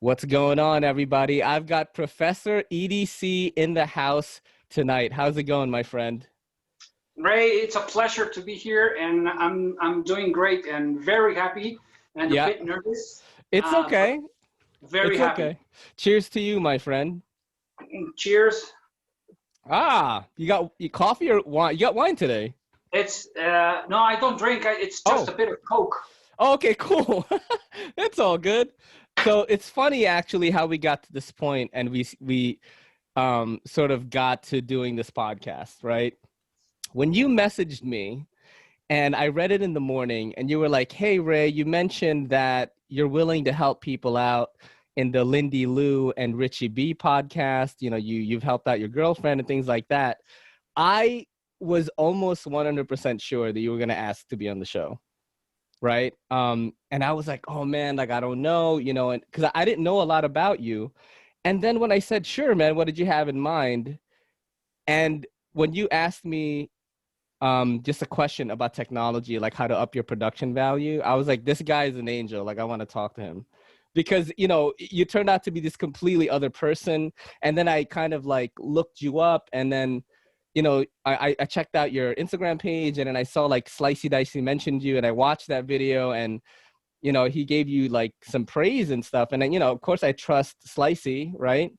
What's going on, everybody? I've got Professor EDC in the house tonight. How's it going, my friend? Ray, it's a pleasure to be here, and I'm doing great and very happy and a bit nervous. It's okay. Very happy. Okay. Cheers to you, my friend. Cheers. Ah, you got coffee or wine? You got wine today? It's no, I don't drink. It's just a bit of Coke. Oh, okay, cool. It's all good. So it's funny actually how we got to this point, and we sort of got to doing this podcast, right? When you messaged me and I read it in the morning and you were like, hey, Ray, you mentioned that you're willing to help people out in the Lindy Lou and Richie B podcast. You know, you've helped out your girlfriend and things like that. I was almost 100% sure that you were going to ask to be on the show. Right. And I was like, oh, man, like, I don't know, you know, and because I didn't know a lot about you. And then when I said, sure, man, what did you have in mind? And when you asked me just a question about technology, like how to up your production value, I was like, this guy is an angel. Like, I want to talk to him because, you know, you turned out to be this completely other person. And then I kind of like looked you up, and then, you know, I checked out your Instagram page, and then I saw like Slicey Dicey mentioned you, and I watched that video, and, you know, he gave you like some praise and stuff. And then, you know, of course I trust Slicey, right?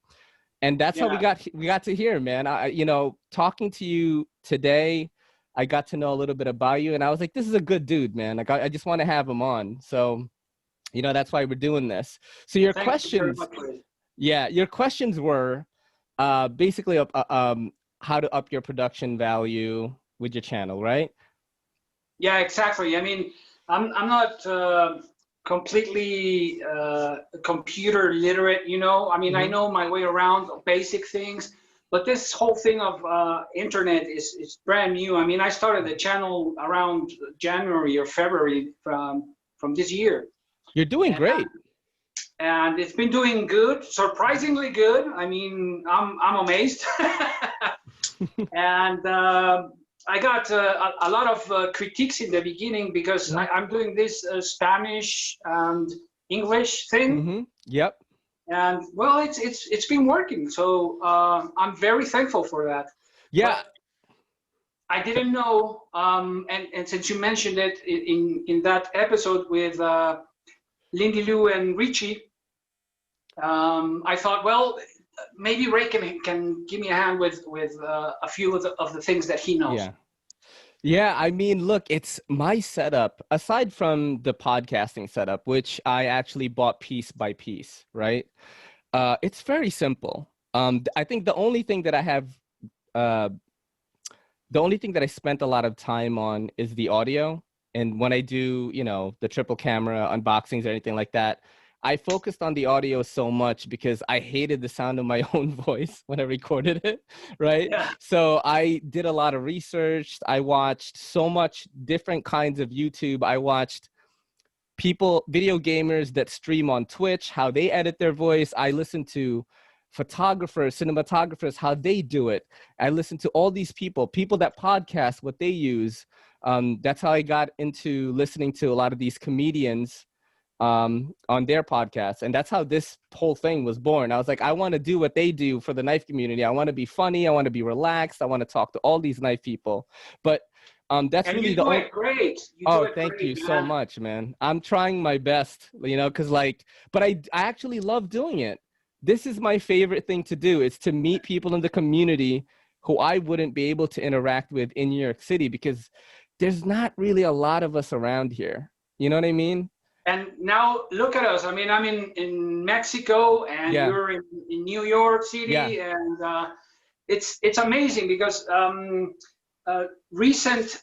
And that's how we got to here, man. You know, talking to you today, I got to know a little bit about you, and I was like, this is a good dude, man. Like, I just want to have him on. So, you know, that's why we're doing this. So your questions, your questions were basically how to up your production value with your channel, right? Yeah, exactly. I mean, I'm not completely computer literate, you know. I mean, I know my way around basic things, but this whole thing of internet is brand new. I mean, I started the channel around January or February from this year. You're doing great. And it's been doing good, surprisingly good. I mean, I'm amazed. And I got a lot of critiques in the beginning because I'm doing this Spanish and English thing. Yep. And well, it's been working. So I'm very thankful for that. Yeah. But I didn't know, and since you mentioned it in that episode with Lindy Lou and Richie, I thought, well, maybe Ray can give me a hand with a few of the things that he knows. Yeah. I mean, look, it's my setup, aside from the podcasting setup, which I actually bought piece by piece, right? It's very simple. I think the only thing that I have, the only thing that I spent a lot of time on is the audio. And when I do, you know, the triple camera unboxings or anything like that, I focused on the audio so much because I hated the sound of my own voice when I recorded it, right? Yeah. So I did a lot of research. I watched so much different kinds of YouTube. I watched people, video gamers that stream on Twitch, how they edit their voice. I listened to photographers, cinematographers, how they do it. I listened to all these people that podcast, what they use. That's how I got into listening to a lot of these comedians on their podcasts. And that's how this whole thing was born. I was like, I want to do what they do for the knife community. I want to be funny. I want to be relaxed. I want to talk to all these knife people. But that's and really you do it great. Thank you so much, man. I'm trying my best, you know, because like, but I actually love doing it. This is my favorite thing to do, is to meet people in the community who I wouldn't be able to interact with in New York City, because there's not really a lot of us around here. You know what I mean? And now look at us. I mean, I'm in Mexico, and you're in New York City, and it's amazing because recent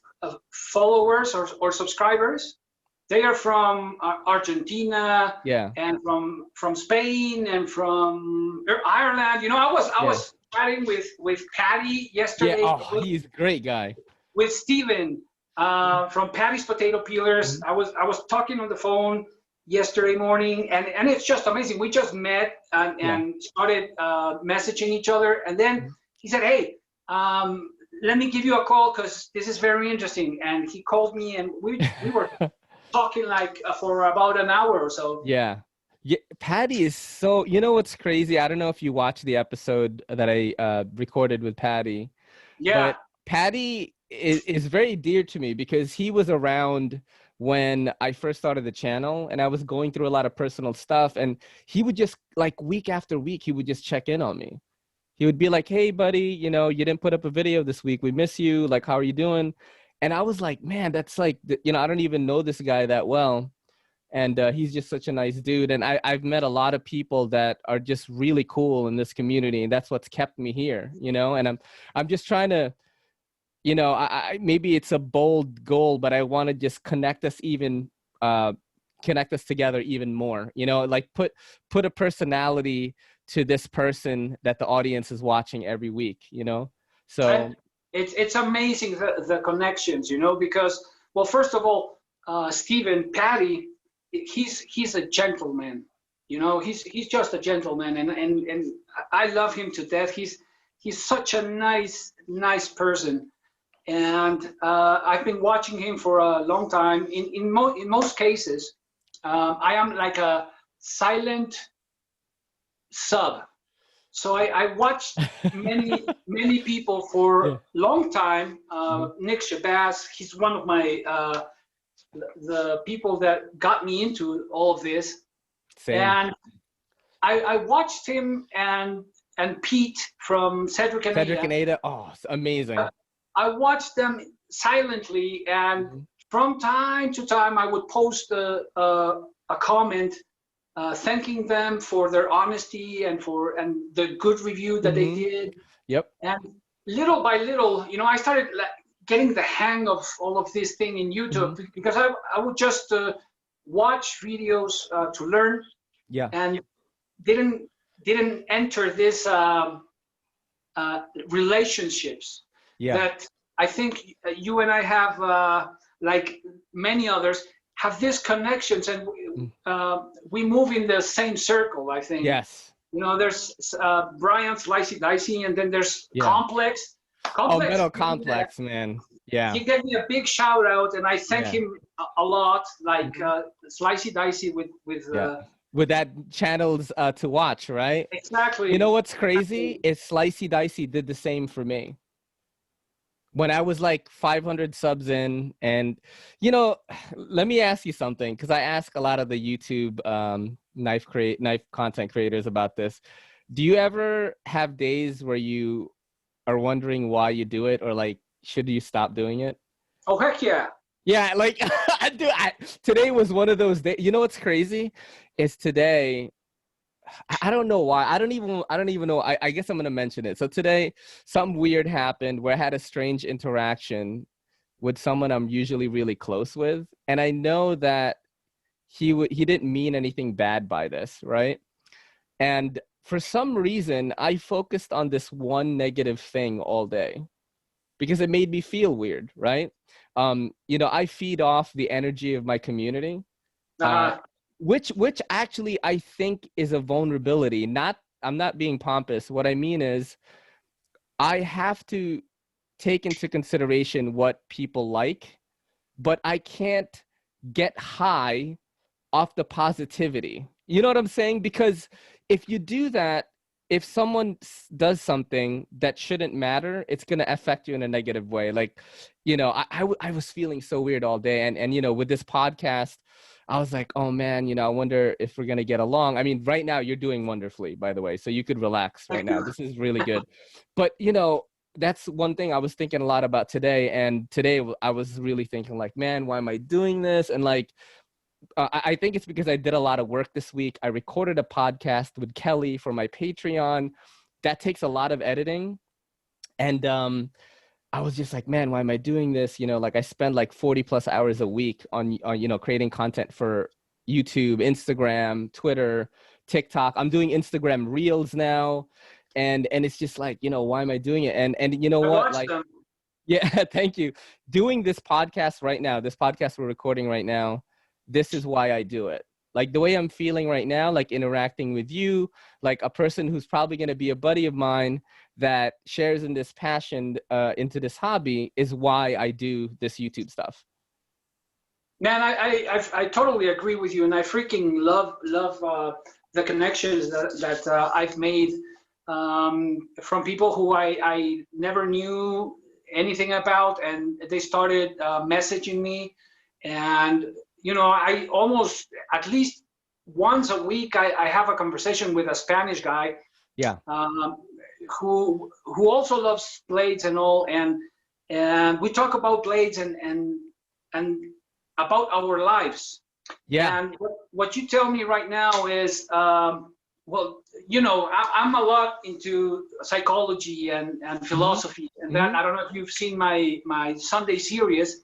followers or subscribers, they are from Argentina, and from Spain, and from Ireland. You know, I was chatting with Patty yesterday. Yeah, oh, he's a great guy. With Steven. From Patty's Potato Peelers. I was talking on the phone yesterday morning, and it's just amazing. We just met and started messaging each other, and then he said, hey, let me give you a call because this is very interesting. And he called me, and we were talking like for about an hour or so. Yeah. Yeah, Patty is so, you know what's crazy? I don't know if you watched the episode that I recorded with Patty, Yeah. but Patty is very dear to me because he was around when I first started the channel and I was going through a lot of personal stuff. And he would just, like, week after week, he would just check in on me. He would be like, hey, buddy, you know, you didn't put up a video this week. We miss you. Like, how are you doing? And I was like, man, that's like, you know, I don't even know this guy that well. And he's just such a nice dude. And I've met a lot of people that are just really cool in this community. And that's what's kept me here, you know, and I'm just trying to, you know, maybe it's a bold goal, but I want to just connect us connect us together even more, you know, like put a personality to this person that the audience is watching every week, you know? So And it's amazing the connections, you know, because, well, first of all, Stephen, Patty, he's a gentleman, you know, he's just a gentleman, and I love him to death. He's such a nice person, and I've been watching him for a long time. In most cases, I am like a silent sub. So I watched many people for a yeah. long time. Mhm. Nick Shabazz, he's one of my the people that got me into all of this, Same. and I watched him and Pete from Cedric and Cedric and Ada. Ada, oh, it's amazing. I watched them silently, and Mhm. from time to time I would post a comment thanking them for their honesty and the good review that they Mhm. did. Yep. And little by little, you know, I started getting the hang of all of this thing in YouTube, Mhm. because I would just watch videos to learn, Yeah. and didn't didn't enter this relationships Yeah. that I think you and I have, like many others, have these connections, and Mm. we move in the same circle, I think. Yes. You know, there's Brian Slicey Dicey, and then there's Yeah. Complex. Oh, Complex, Metal Complex, man. Yeah. he gave me a big shout out, and I thank Yeah. him a lot. Like Mhm. Slicey Dicey with Yeah. With that channels to watch, right? You exactly. know what's crazy is Slicey Dicey did the same for me. When I was like 500 subs in, and you know, let me ask you something, because I ask a lot of the YouTube knife content creators about this. Do you ever have days where you are wondering why you do it, or like, should you stop doing it? Oh heck yeah. Yeah, like today was one of those days. You know what's crazy? Is today I don't know why. I don't even know. I guess I'm gonna mention it. So today, something weird happened where I had a strange interaction with someone I'm usually really close with, and I know that he didn't mean anything bad by this, right? And for some reason, I focused on this one negative thing all day because it made me feel weird, right? You know, I feed off the energy of my community, uh, Uh, which actually I think is a vulnerability. Not, I'm not being pompous. What I mean is I have to take into consideration what people like, but I can't get high off the positivity. You know what I'm saying? Because if you do that, if someone does something that shouldn't matter, it's going to affect you in a negative way. Like, you know, I was feeling so weird all day. And, you know, with this podcast, I was like, oh man, you know, I wonder if we're going to get along. I mean, right now you're doing wonderfully, by the way. So you could relax right thank now. you. This is really good. But, you know, that's one thing I was thinking a lot about today. And today I was really thinking like, man, why am I doing this? And like, I think it's because I did a lot of work this week. I recorded a podcast with Kelly for my Patreon. That takes a lot of editing. And I was just like, man, why am I doing this? You know, like I spend like 40 plus hours a week on you know, creating content for YouTube, Instagram, Twitter, TikTok. I'm doing Instagram Reels now. And it's just like, you know, why am I doing it? And you know I what? watched Like, them. yeah, thank you. Doing this podcast right now, this podcast we're recording right now, this is why I do it. Like the way I'm feeling right now, like interacting with you, like a person who's probably going to be a buddy of mine that shares in this passion into this hobby is why I do this YouTube stuff. Man, I totally agree with you, and I freaking love the connections that I've made from people who I never knew anything about, and they started messaging me, and you know, I almost at least once a week I have a conversation with a Spanish guy, Yeah. Who also loves blades and all, and we talk about blades and about our lives. Yeah. And what you tell me right now is, well, you know, I'm a lot into psychology and philosophy, and that I don't know if you've seen my Sunday series.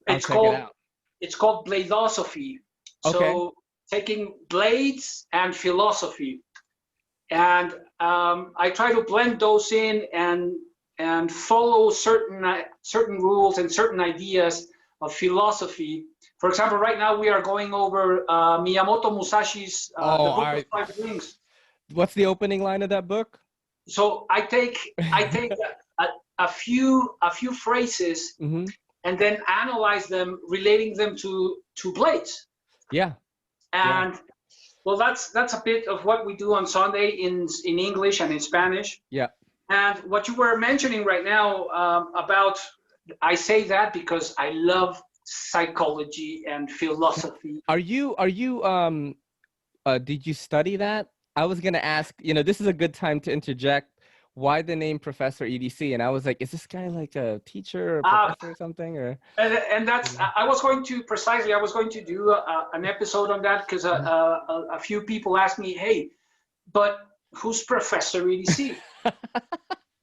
I'll check it out. It's called Blade-Osophy. Okay. So taking blades and philosophy, and I try to blend those in and follow certain rules and certain ideas of philosophy. For example, right now we are going over Miyamoto Musashi's The Book of Five Rings. What's the opening line of that book? So I take a few phrases and then analyze them, relating them to blades. Yeah. And well, that's a bit of what we do on Sunday in English and in Spanish. Yeah. And what you were mentioning right now about, I say that because I love psychology and philosophy. Are you did you study that? I was gonna ask, you know, this is a good time to interject. Why the name Professor EDC? And I was like, is this guy like a teacher or professor or something? Or and that's I was going to do an episode on that, because a few people asked me, hey, but who's Professor EDC?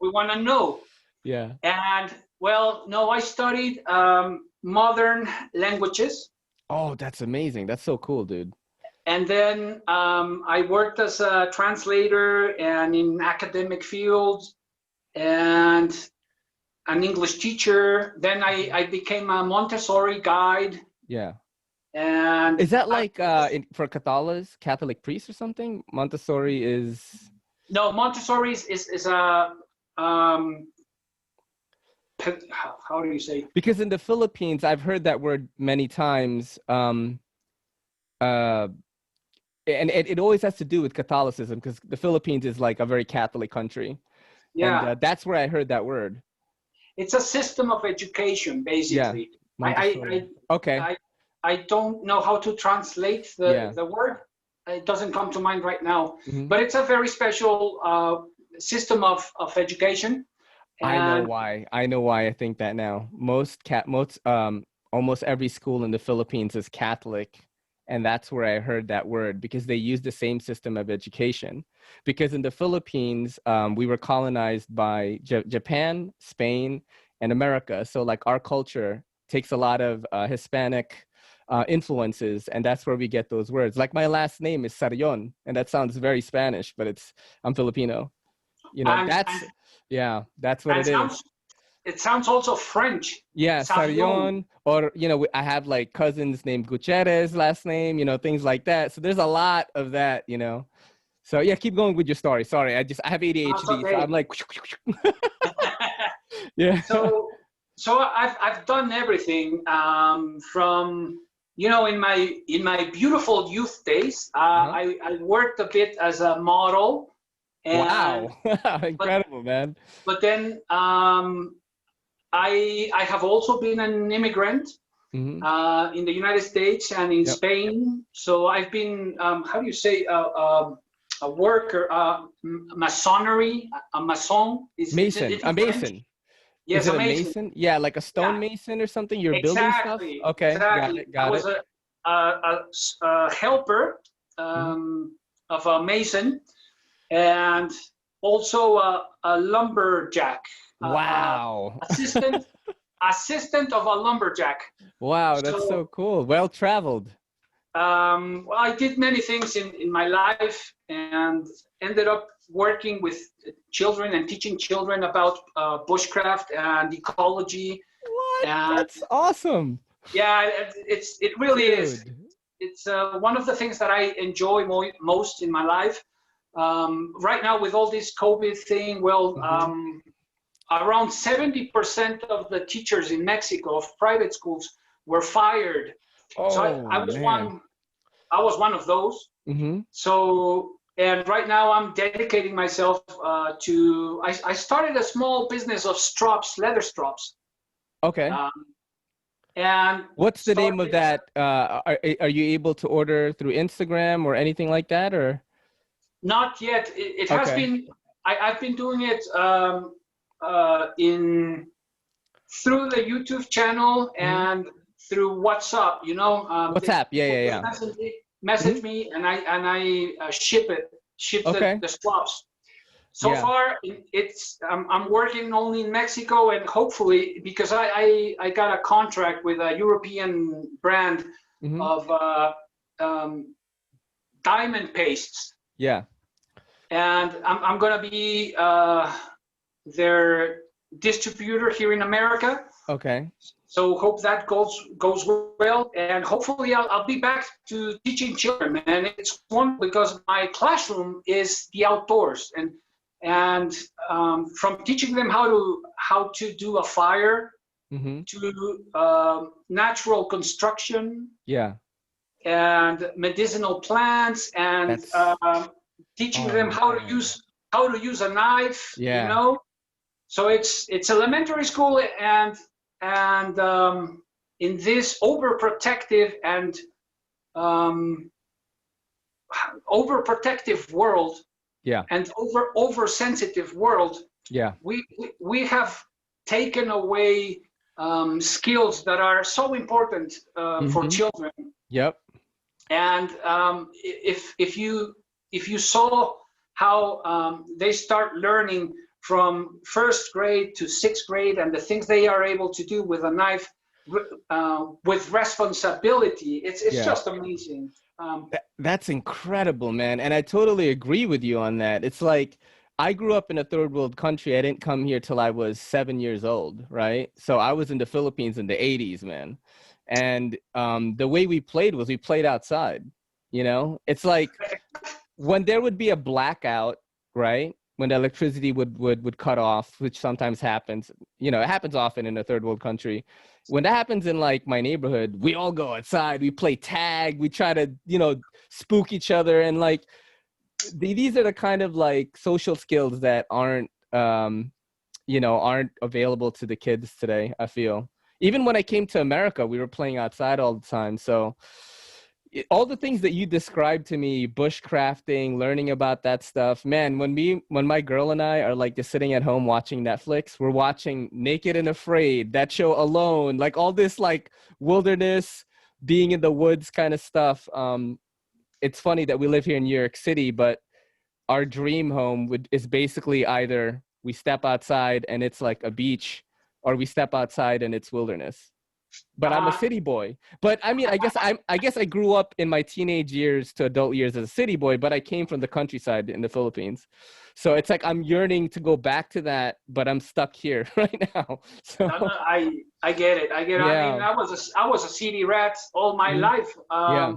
We want to know. Yeah. And well, no, I studied modern languages. Oh, that's amazing. That's so cool, dude. And then I worked as a translator and in academic fields and an English teacher. Then I became a Montessori guide. Yeah. And is that like for Catholic priests or something? Montessori is... No, Montessori is a how do you say? Because in the Philippines, I've heard that word many times. And it always has to do with Catholicism, because the Philippines is like a very Catholic country. Yeah. And that's where I heard that word. It's a system of education, basically. Yeah. I don't know how to translate the word. It doesn't come to mind right now. But it's a very special system of education. And I know why I think that now. Almost every school in the Philippines is Catholic. And that's where I heard that word, because they use the same system of education. Because in the Philippines, we were colonized by Japan, Spain, and America. So like our culture takes a lot of Hispanic influences, and that's where we get those words. Like my last name is Sarion, and that sounds very Spanish, but I'm Filipino. You know, that's what it is. It sounds also French. Yeah, Sarion. Or, you know, I have like cousins named Gutierrez last name, you know, things like that. So there's a lot of that, you know. So yeah, keep going with your story. Sorry, I have ADHD, so I'm like, yeah. So I've done everything from, you know, in my beautiful youth days. I worked a bit as a model. And, wow, incredible, man. But then I have also been an immigrant in the United States and in Spain. So I've been, how do you say, a worker, masonry, a mason. Mason, a mason. Yes, is it a mason? Yeah, like a stone mason or something? You're building stuff? Okay, exactly. Got it. I was a helper of a mason, and also a lumberjack. Wow. Assistant of a lumberjack. Wow, that's so cool. Well traveled. Well, I did many things in my life, and ended up working with children and teaching children about bushcraft and ecology. What? That's awesome. Yeah, it really is. It's one of the things that I enjoy most in my life. Right now, with all this COVID thing, well, around 70% of the teachers in Mexico of private schools were fired. So Oh man. I was one of those. Mm-hmm. So, and right now I'm dedicating myself I started a small business of strops, leather strops. Okay. Um, and What's the name of started, that? Are you able to order through Instagram or anything like that, or? not yet. It has Okay. been, I've been doing it in through the YouTube channel Mm-hmm. and through WhatsApp. You know, WhatsApp. Yeah, people yeah, just yeah. message Mm-hmm. me, and I ship Okay. the swaps. So Yeah. far, I'm working only in Mexico, and hopefully, because I got a contract with a European brand Mm-hmm. of um, diamond pastes, Yeah. and I'm gonna be their distributor here in America. Okay. So hope that goes well, and hopefully I'll be back to teaching children. And it's one because my classroom is the outdoors, and from teaching them how to do a fire Mm-hmm. to natural construction Yeah. and medicinal plants, and That's. teaching Oh them man. how to use a knife. You Yeah. know, so it's elementary school, and in this overprotective and um, overprotective world Yeah. and oversensitive world, Yeah. we have taken away skills that are so important for Mm-hmm. children. Yep. And if you saw how they start learning from first grade to sixth grade, and the things they are able to do with a knife with responsibility, it's Yeah. just amazing. That's incredible, man. And I totally agree with you on that. It's like I grew up in a third world country. I didn't come here till I was 7 years old, right? So I was in the Philippines in the 80s, man. And the way we played was we played outside, you know? It's like when there would be a blackout, right? When the electricity would cut off, which sometimes happens, you know, it happens often in a third world country. When that happens in like my neighborhood, we all go outside, we play tag, we try to, you know, spook each other. And like these are the kind of like social skills that aren't you know, aren't available to the kids today, I feel. Even when I came to America, we were playing outside all the time. So all the things that you described to me, bushcrafting, learning about that stuff, man, when my girl and I are like just sitting at home watching Netflix, we're watching Naked and Afraid, that show Alone, like all this like wilderness, being in the woods kind of stuff. It's funny that we live here in New York City, but our dream home is basically either we step outside and it's like a beach, or we step outside and it's wilderness. But I'm a Uh, city boy. But I mean, I guess I grew up in my teenage years to adult years as a city boy, but I came from the countryside in the Philippines. So it's like I'm yearning to go back to that, but I'm stuck here right now. So no, no, I get it. I get it. I mean, yeah. I was a city rat all my Mhm. life. Yeah.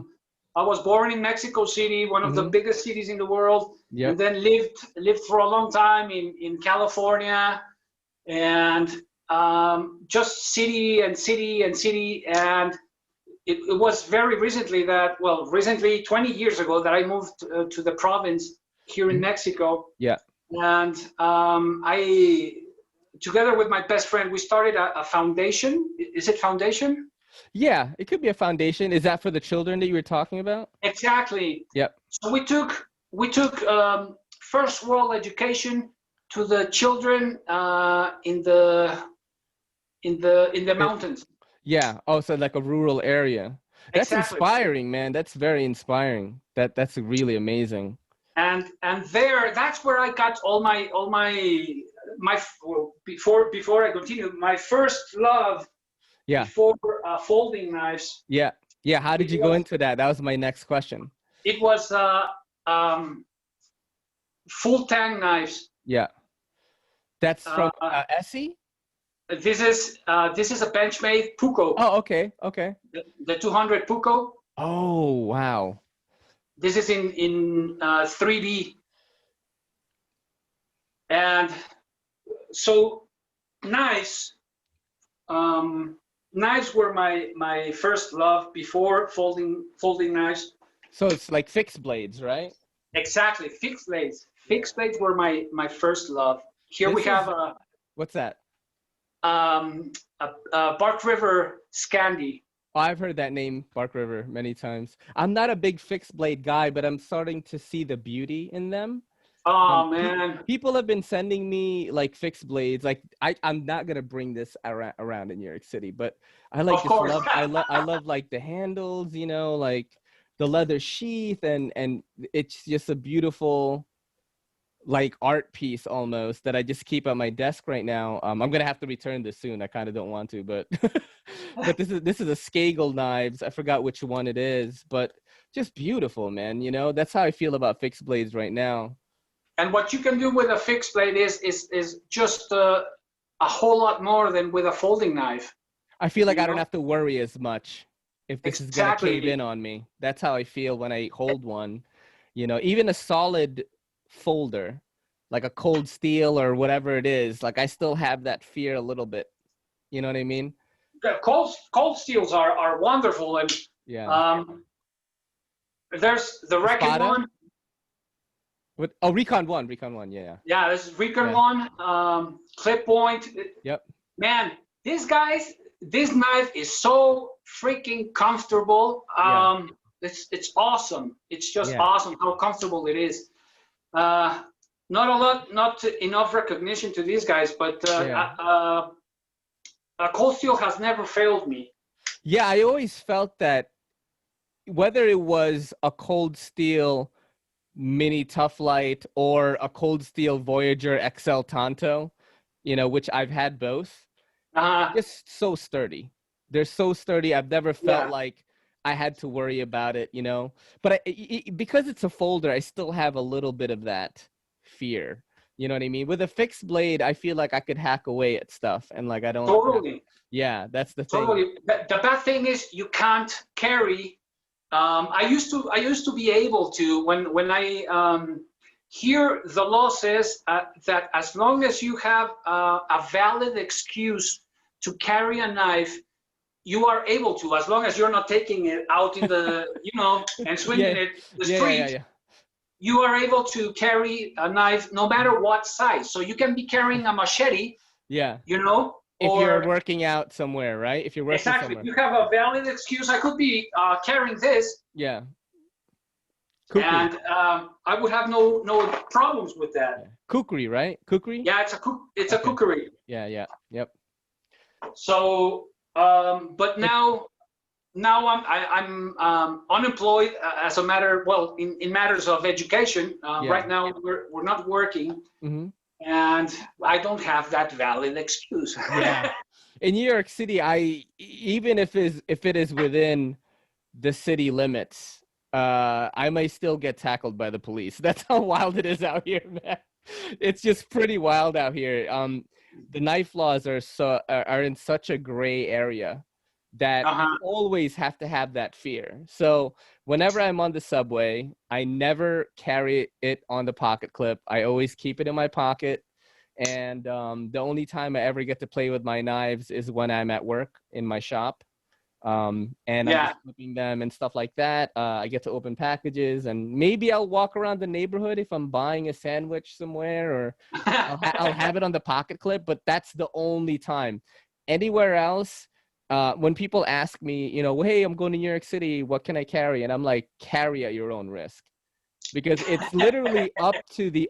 I was born in Mexico City, one of the Hmm. biggest cities in the world, and Yep. then lived for a long time in California, and just city and city and city. And it was very recently recently 20 years ago that I moved to the province here in Mhm. Mexico, Yeah. and I together with my best friend, we started a foundation. Is it foundation? Yeah. It could be a foundation. Is that for the children that you were talking about? Exactly. Yep. So we took first world education to the children in the It, mountains. yeah. Oh, so like a rural area. That's Exactly. inspiring, man. That's very inspiring. That's really amazing. And there, that's where I got my well, before I continue, my first love Yeah. before folding knives. Yeah. Yeah. How did It you go was into that? That was my next question. it was um, full tang knives. Yeah. That's from Uh, Essie? this is a Benchmade Puko, Oh, okay. Okay. the 200 Puko. Oh, wow. This is in 3D, and so knives. Um, knives were my first love before folding knives. So it's like fixed blades, right? Exactly, fixed blades. Yeah. Fixed blades were my first love. Here we This have is what's that? um, a Bark River Scandi. Oh, I've heard that name, Bark River, many times. I'm not a big fixed blade guy, but I'm starting to see the beauty in them. Oh man. People have been sending me like fixed blades. Like I'm not gonna bring this around in New York City, but I like Of just course. love I love like the handles, you know, like the leather sheath, and it's just a beautiful like art piece almost that I just keep at my desk right now. I'm gonna have to return this soon. I kind of don't want to, but but this is a Skagel knives. I forgot which one it is, but just beautiful, man. You know, that's how I feel about fixed blades right now. And what you can do with a fixed blade is just a whole lot more than with a folding knife. I feel like You I don't know? have to worry as much if this is gonna cave Exactly. in on me. That's how I feel when I hold one. You know, even a solid folder, like a cold steel or whatever it is, like I still have that fear a little bit. You know what I mean? The cold steels are wonderful, and Yeah. um, there's the Recon Espada? one. What? Oh, Recon 1. Yeah. Yeah, this is Recon Yeah. one. Clip point. Yep. Man, this knife is so freaking comfortable. Yeah. It's awesome. It's just Yeah. awesome how comfortable it is. Uh, not enough recognition to these guys, but Yeah. cold steel has never failed me. Yeah. I always felt that whether it was a cold steel mini tough light or a cold steel Voyager XL Tanto, you know, which I've had both, Uh, just so sturdy. They're so sturdy. I've never felt yeah, like I had to worry about it, you know. But because it's a folder, I still have a little bit of that fear. You know what I mean? With a fixed blade, I feel like I could hack away at stuff, and like I don't have. totally, Yeah, that's the thing. totally. The bad thing is you can't carry. I used to be able to when I here the law says that as long as you have a valid excuse to carry a knife, you are able to, as long as you're not taking it out in the and swinging Yeah, it in the yeah, yeah, street. yeah. You are able to carry a knife no matter what size. So you can be carrying a machete, Yeah. If you're or working out somewhere, right? If you're working exactly, somewhere. you have a valid excuse. I could be carrying this, Yeah. Kukri. and I would have no problems with that. Yeah. Kukri, right? Kukri? Yeah, it's a Okay. cookery. Yeah, yeah. Yep. So, but now I'm unemployed as a matter. Well, in matters of education, Yeah. right now we're not working, Mm-hmm. and I don't have that valid excuse. Yeah. In New York City, even if it is within the city limits, I may still get tackled by the police. That's how wild it is out here, man. It's just pretty wild out here. The knife laws are in such a gray area that you always have to have that fear. So whenever I'm on the subway, I never carry it on the pocket clip. I always keep it in my pocket. And the only time I ever get to play with my knives is when I'm at work in my shop. And I'm just flipping them and stuff like that. I get to open packages, and maybe I'll walk around the neighborhood if I'm buying a sandwich somewhere, or I'll have it on the pocket clip, but that's the only time. Anywhere else, when people ask me, you know, hey, I'm going to New York City, what can I carry? And I'm like, carry at your own risk, because it's literally up to the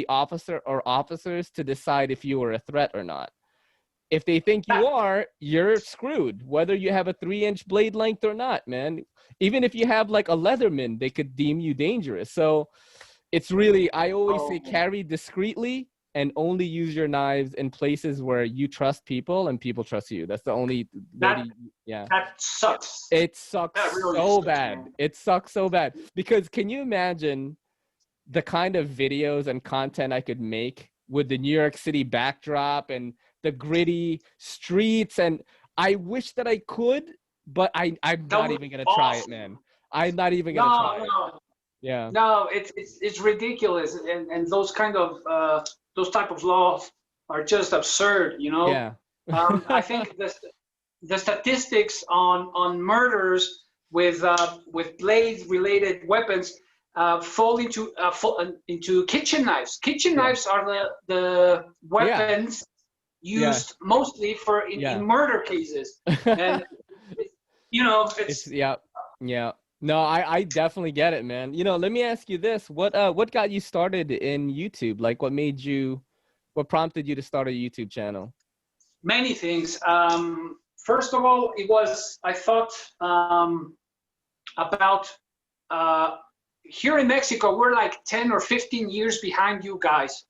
officer or officers to decide if you are a threat or not. If they think you are, you're screwed, whether you have a 3-inch blade length or not, man. Even if you have like a Leatherman, they could deem you dangerous. So it's really, I always say carry discreetly and only use your knives in places where you trust people and people trust you. That's the only way That sucks. It sucks really so sucks, bad. man. It sucks so bad. Because can you imagine the kind of videos and content I could make with the New York City backdrop and the gritty streets? And I wish that I could, but I'm not even gonna try it, man. I'm not even gonna try it. Yeah. No, it's ridiculous, and those kind of those type of laws are just absurd, you know. Yeah. I think the statistics on murders with blade-related weapons fall into kitchen knives. Kitchen knives are the weapons used mostly for in murder cases, and you know it's yeah. No, I definitely get it, man. You know, let me ask you this: what got you started in YouTube? Like, what prompted you to start a YouTube channel? many things. First of all, I thought about here in Mexico, we're like 10 or 15 years behind you guys.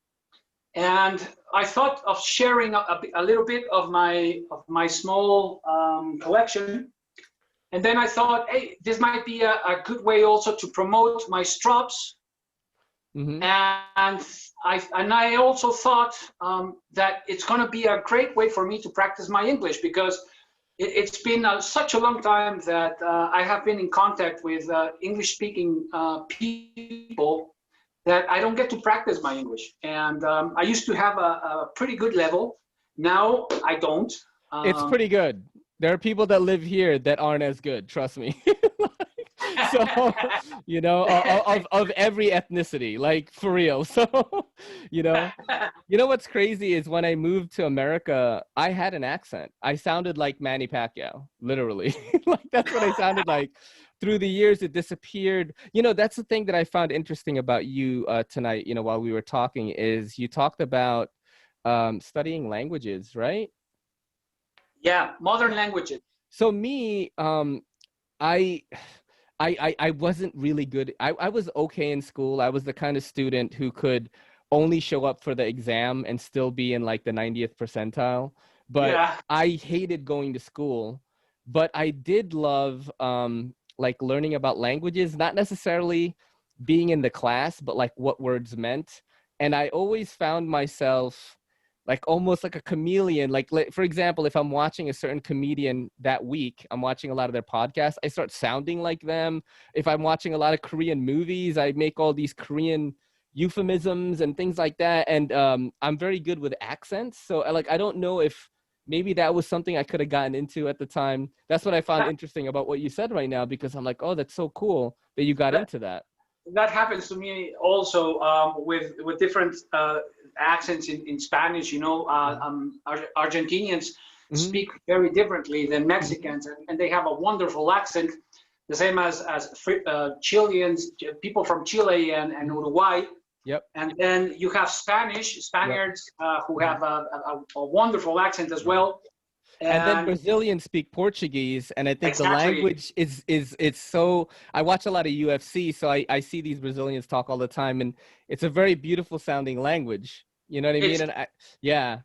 And I thought of sharing a little bit of my small collection. And then I thought, hey, this might be a good way also to promote my strops. Mm-hmm. And I also thought that it's going to be a great way for me to practice my English, because it's been such a long time that I have been in contact with English-speaking people that I don't get to practice my English. And I used to have a pretty good level. Now I don't. It's pretty good. There are people that live here that aren't as good, trust me. So, you know, of every ethnicity, like for real. So, you know what's crazy is when I moved to America, I had an accent. I sounded like Manny Pacquiao, literally. Like that's what I sounded like. Through the years, it disappeared. You know, that's the thing that I found interesting about you tonight, you know, while we were talking, is you talked about studying languages, right? Yeah, modern languages. So me, I wasn't really good. I was okay in school. I was the kind of student who could only show up for the exam and still be in like the 90th percentile. But I hated going to school. But I did love like learning about languages, not necessarily being in the class, but like what words meant. And I always found myself like almost like a chameleon. Like for example, if I'm watching a certain comedian that week, I'm watching a lot of their podcasts, I start sounding like them. If I'm watching a lot of Korean movies, I make all these Korean euphemisms and things like that. And I'm very good with accents. So like, I don't know if maybe that was something I could have gotten into at the time. That's what I found interesting about what you said right now, because I'm like, oh, that's so cool that you got into that. That happens to me also with different accents in Spanish. You know, Argentinians speak very differently than Mexicans, and they have a wonderful accent, the same as Chileans, people from Chile and Uruguay. Yep. And then you have Spaniards who have a wonderful accent as well. And then Brazilians speak Portuguese, and I think the language is it's so. I watch a lot of UFC, so I see these Brazilians talk all the time, and it's a very beautiful sounding language. You know what I mean? And yeah,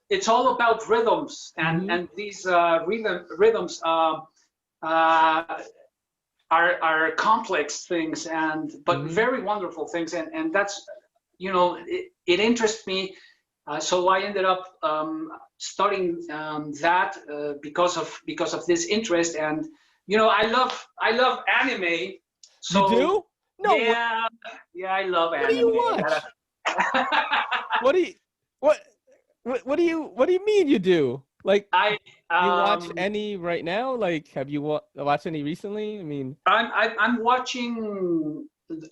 it's all about rhythms, and these rhythms are complex things, but very wonderful things, and that's, you know, it interests me. So I ended up studying that because of this interest, and you know, I love anime. So, you do? No. Yeah, I love anime. What do you watch? What do you mean you do? Like, you watch any right now? Like, have you watched any recently? I mean, I'm watching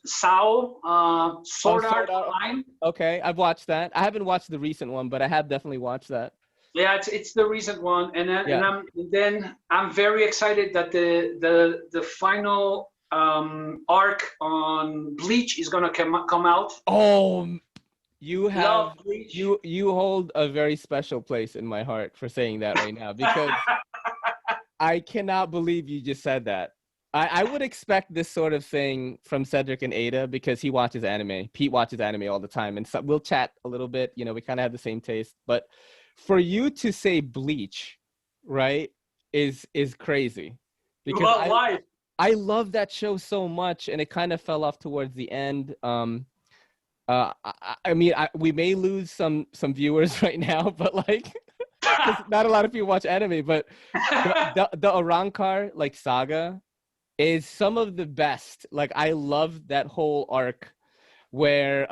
SAO, Sword Art Online. Okay, I've watched that. I haven't watched the recent one, but I have definitely watched that. Yeah, it's the recent one, and then I'm very excited that the final arc on Bleach is gonna come out. Oh, you hold a very special place in my heart for saying that right now, because I cannot believe you just said that. I would expect this sort of thing from Cedric and Ada, because he watches anime. Pete watches anime all the time, and so we'll chat a little bit. You know, we kind of have the same taste. But for you to say Bleach, right, is crazy. Because why? I love that show so much, and it kind of fell off towards the end. I mean, we may lose some viewers right now, but like, not a lot of people watch anime. But the Arrancar like saga is some of the best. Like, I love that whole arc where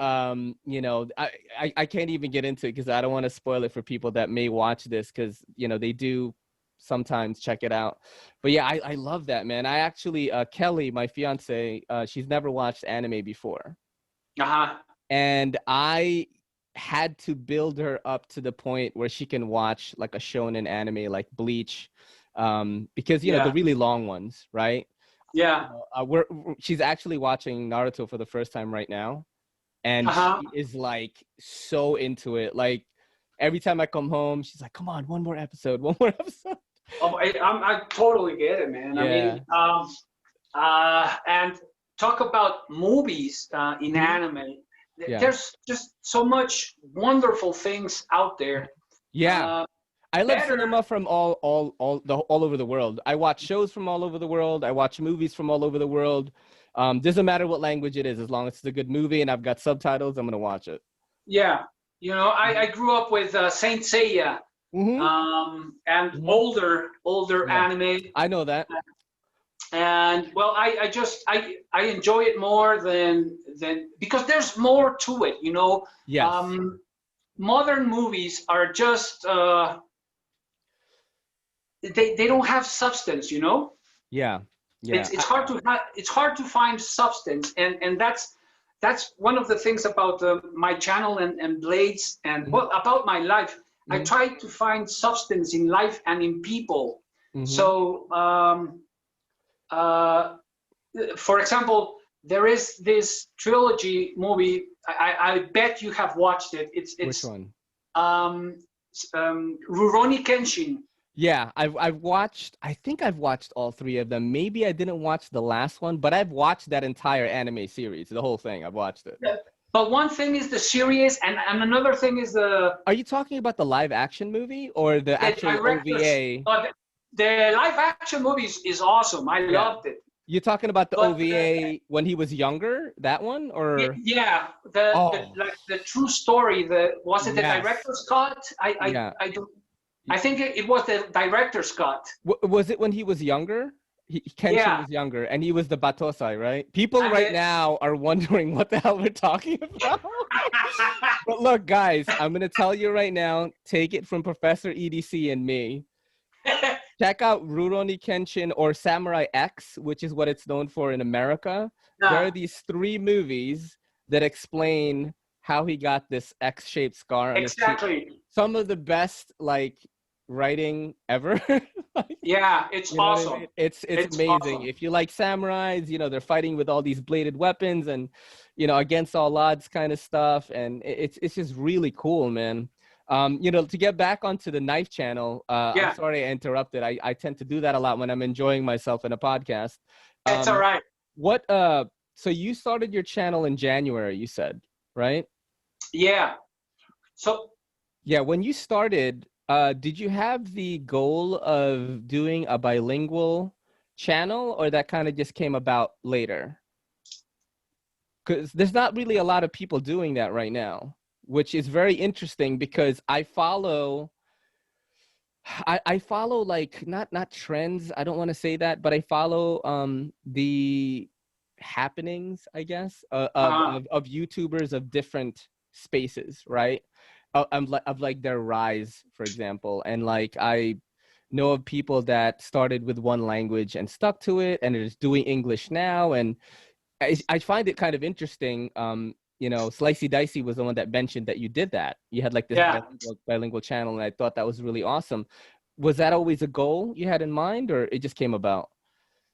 you know, I can't even get into it because I don't want to spoil it for people that may watch this, because you know, they do sometimes check it out. But yeah, I love that, man. I actually, Kelly, my fiance, she's never watched anime before. Uh-huh. And I had to build her up to the point where she can watch like a shonen anime like Bleach, because you know the Yeah. really long ones, right? Yeah. She's actually watching Naruto for the first time right now, and Uh-huh. she is like so into it. Like every time I come home, she's like, "Come on, one more episode, one more episode." Oh, I totally get it, man. I Yeah. mean, and talk about movies in Mhm. anime. Yeah. There's just so much wonderful things out there. Yeah. I love Better, cinema from all over the world. I watch shows from all over the world. I watch movies from all over the world. Doesn't matter what language it is, as long as it's a good movie and I've got subtitles, I'm gonna watch it. yeah. You know, I grew up with Saint Seiya, Mm-hmm. and Mm-hmm. older Yeah, anime. I know that. And well, I enjoy it more than because there's more to it, you know. Yes. Modern movies are just they don't have substance, you know. Yeah. Yeah. It's hard to find substance, and that's one of the things about my channel and Blades, and Mhm. well, about my life. I Mhm. try to find substance in life and in people. Mhm. So for example, there is this trilogy movie. I bet you have watched it. Which It's one? um, Rurouni Kenshin. Yeah, I've watched. I think I've watched all three of them. Maybe I didn't watch the last one, but I've watched that entire anime series, the whole thing. I've watched it. But one thing is the series, and another thing is Are you talking about the live action movie or the the actual directors. OVA? The live action movies is awesome. I Yeah. loved it. You're talking about the But OVA when he was younger, that one, or? yeah, Oh, the true story. Was it the yes. director's cut? Yeah. I don't. I think it was the director's cut. Was it when he was younger? Kenshin Yeah. was younger, and he was the Batosai, right? People And right now are wondering what the hell we're talking about. But look, guys, I'm gonna tell you right now. Take it from Professor EDC and me. Check out Rurouni Kenshin or Samurai X, which is what it's known for in America. There are these 3 movies that explain how he got this X-shaped scar on his cheek. Exactly. Some of the best like writing ever. Like, Yeah, it's you know what I awesome. mean? It's amazing. Awesome. If you like samurais, you know, they're fighting with all these bladed weapons and, you know, against all odds kind of stuff. And it's just really cool, man. You know, to get back onto the knife channel, Yeah. I'm sorry I interrupted. I tend to do that a lot when I'm enjoying myself in a podcast. It's all right. So you started your channel in January, you said, right? Yeah. So Yeah, when you started, did you have the goal of doing a bilingual channel, or that kind of just came about later? Because there's not really a lot of people doing that right now, which is very interesting because I follow like not trends. I don't want to say that, but I follow the happenings, I guess, of YouTubers of different spaces, right? Of like their rise, for example, and like I know of people that started with one language and stuck to it and is doing English now, and I find it kind of interesting. You know, Slicey Dicey was the one that mentioned that you did that. You had like this bilingual channel, and I thought that was really awesome. Was that always a goal you had in mind, or it just came about?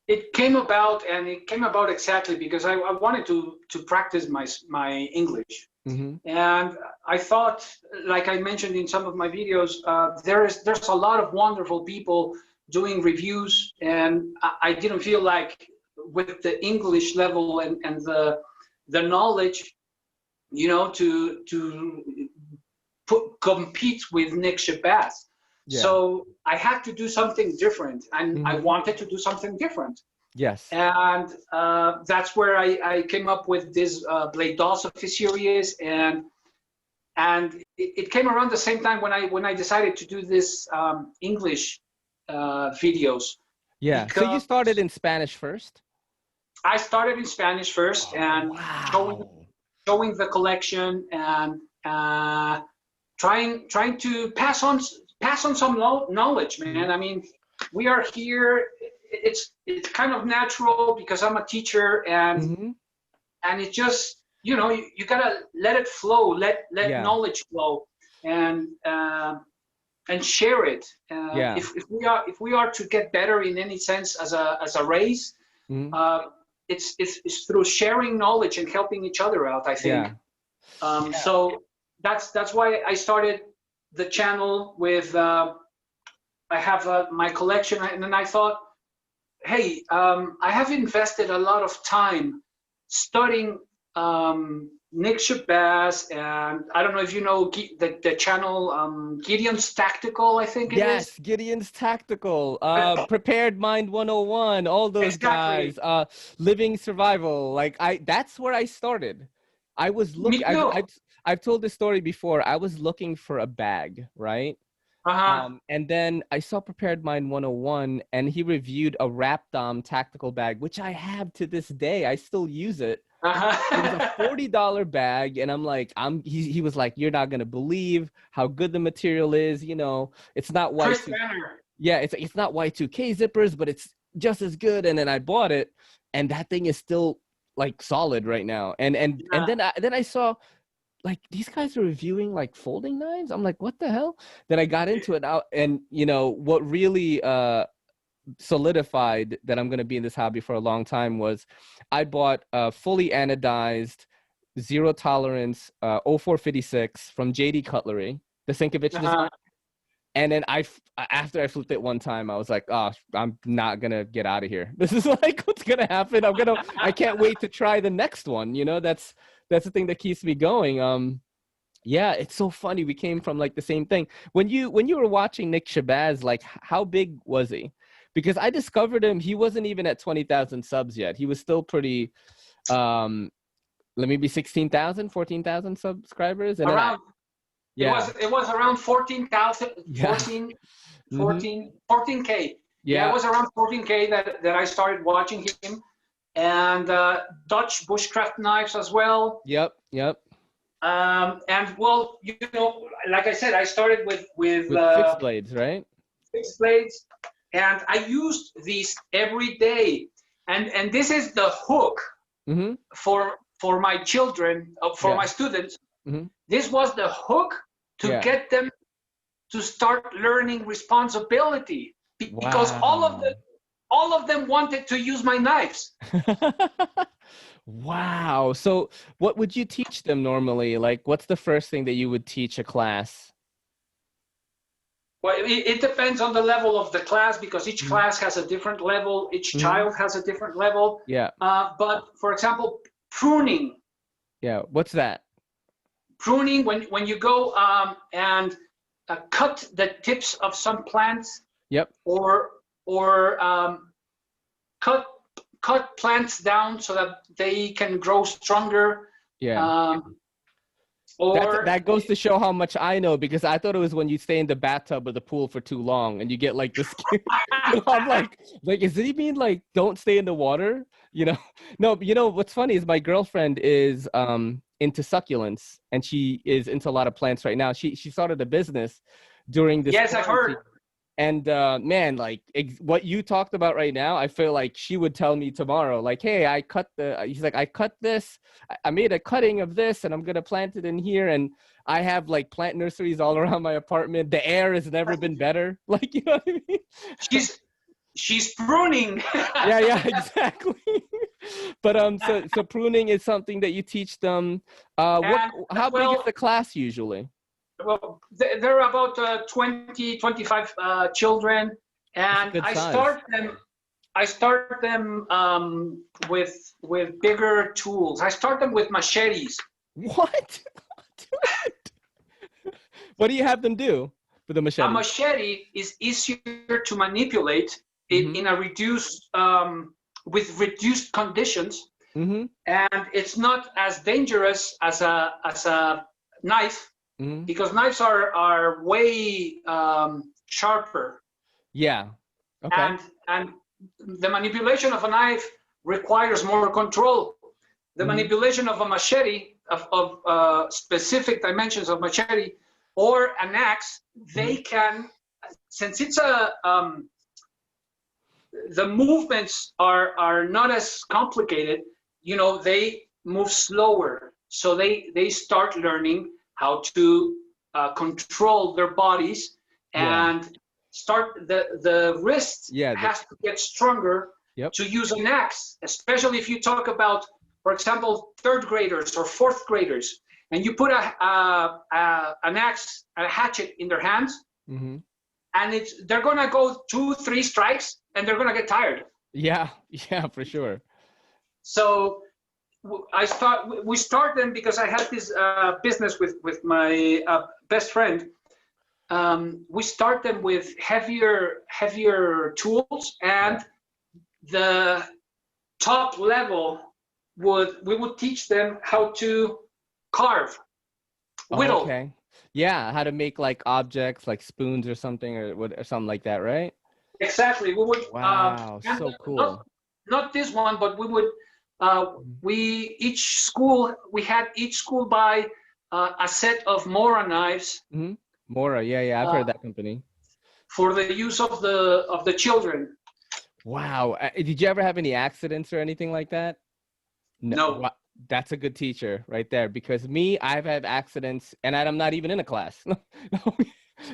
it came about, and it came about exactly because I wanted to practice my English. Mm-hmm. And I thought, like I mentioned in some of my videos, there's a lot of wonderful people doing reviews, and I didn't feel like with the English level and the knowledge, you know, to compete with Nick Shabazz. Yeah. So I had to do something different, and I wanted to do something different. Yes. And that's where I came up with this Blade-Osophy series, and it came around the same time when I decided to do this English videos. Yeah. So you started in Spanish first? I started in Spanish first, and showing the collection and trying to pass on some knowledge, man. I mean, we are here. It's kind of natural because I'm a teacher, and it's just, you know, you gotta let it flow, let knowledge flow, and share it. If we are to get better in any sense as a race, it's through sharing knowledge and helping each other out, I think. So that's why I started the channel with I have my collection, and then I thought, hey, I have invested a lot of time studying Nick Shabazz, and I don't know if you know the channel Gideon's Tactical, I think it is. Yes, Gideon's Tactical, Prepared Mind 101, all those guys, Living Survival. Like that's where I started. I was looking. I've told this story before. I was looking for a bag, right? And then I saw Prepared Mind 101, and he reviewed a Rapdom tactical bag, which I have to this day. I still use it. It was a $40 bag, and I'm like, he was like, you're not gonna believe how good the material is. You know, it's not it's not Y2K zippers, but it's just as good. And then I bought it, and that thing is still like solid right now. And then I saw, like, these guys are reviewing like folding knives. I'm like, what the hell? Then I got into it out, and you know what really solidified that I'm going to be in this hobby for a long time was I bought a fully anodized, zero tolerance 0456 from JD Cutlery, the Sienkiewicz design. And then after I flipped it one time, I was like, oh, I'm not going to get out of here. This is like what's going to happen. I can't wait to try the next one. You know, that's the thing that keeps me going. Yeah, it's so funny. We came from like the same thing. When you were watching Nick Shabazz, like how big was he? Because I discovered him, he wasn't even at 20,000 subs yet. He was still pretty, maybe 16,000, 14,000 subscribers. And around, it was around 14,000, 14K. Yeah, it was around 14K that I started watching him. And Dutch bushcraft knives as well. Yep. And well, you know, like I said, I started with fixed blades, right? Fixed blades. And I used these every day, and this is the hook for my children, for my students. This was the hook to get them to start learning responsibility, because all of them wanted to use my knives. Wow. So what would you teach them normally? Like, what's the first thing that you would teach a class? Well, it depends on the level of the class, because each class has a different level. Each child has a different level. Yeah. But for example, pruning. Yeah. What's that? Pruning, when you go and cut the tips of some plants. Yep. Or cut plants down so that they can grow stronger. Yeah. That goes to show how much I know, because I thought it was when you stay in the bathtub or the pool for too long and you get like this. I'm like, is it mean like don't stay in the water? You know? No, you know what's funny is my girlfriend is into succulents, and she is into a lot of plants right now. She started a business during this. Yes, I've heard. And man, like what you talked about right now, I feel like she would tell me tomorrow, like, hey, I cut this, I made a cutting of this, and I'm gonna plant it in here, and I have like plant nurseries all around my apartment. The air has never been better. Like, you know what I mean? She's pruning. yeah, exactly. But so pruning is something that you teach them. How big is the class usually? Well, there are about 20, 25 children, and I start them with bigger tools. I start them with machetes. What? What do you have them do with the machete? A machete is easier to manipulate in a reduced with reduced conditions, and it's not as dangerous as a knife. Because knives are way sharper. Yeah. Okay. And the manipulation of a knife requires more control. The manipulation of a machete, of specific dimensions of machete or an axe, they can, since it's a the movements are not as complicated. You know, they move slower, so they start learning how to control their bodies, and start the wrist has to get stronger to use an axe, especially if you talk about, for example, third graders or fourth graders, and you put an axe, a hatchet in their hands, and they're gonna go 2-3 strikes, and they're gonna get tired. Yeah, for sure. So we start them because I had this business with my best friend. We start them with heavier tools, and the top level we would teach them how to carve, whittle. Okay. Yeah, how to make like objects like spoons or something, or something like that, right? Exactly. We would. Wow, so cool. Not this one, but we would. Each school buy a set of Mora knives. Mora, yeah, I've heard that company. For the use of the children. Wow. Did you ever have any accidents or anything like that? No. That's a good teacher right there, because I've had accidents and I'm not even in a class.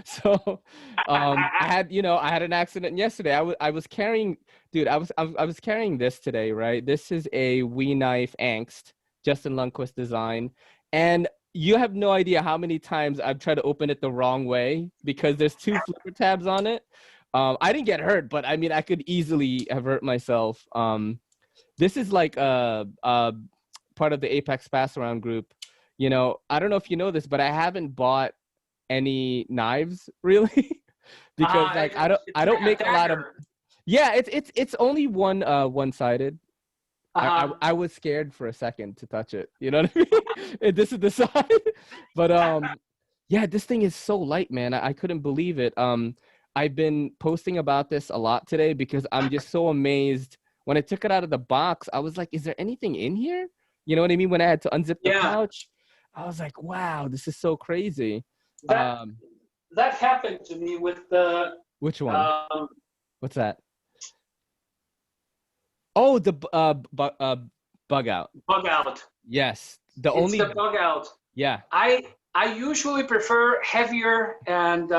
So I had an accident yesterday. I was carrying, dude, I was carrying this today, right? This is a We Knife Angst, Justin Lundquist design. And you have no idea how many times I've tried to open it the wrong way because there's 2 flipper tabs on it. I didn't get hurt, but I mean, I could easily have hurt myself. This is like a part of the Apex Pass Around group. You know, I don't know if you know this, but I haven't bought any knives really because like I don't make a lot of. Yeah, it's only one-sided. I was scared for a second to touch it. You know what I mean? This is the side, but yeah, this thing is so light, man. I couldn't believe it. I've been posting about this a lot today because I'm just so amazed. When I took it out of the box, I was like, is there anything in here? You know what I mean? When I had to unzip the pouch, I was like, wow, this is so crazy. That happened to me with the... Which one? What's that? Oh, the bug out. Bug out. Yes. It's the bug out. Yeah. I usually prefer heavier and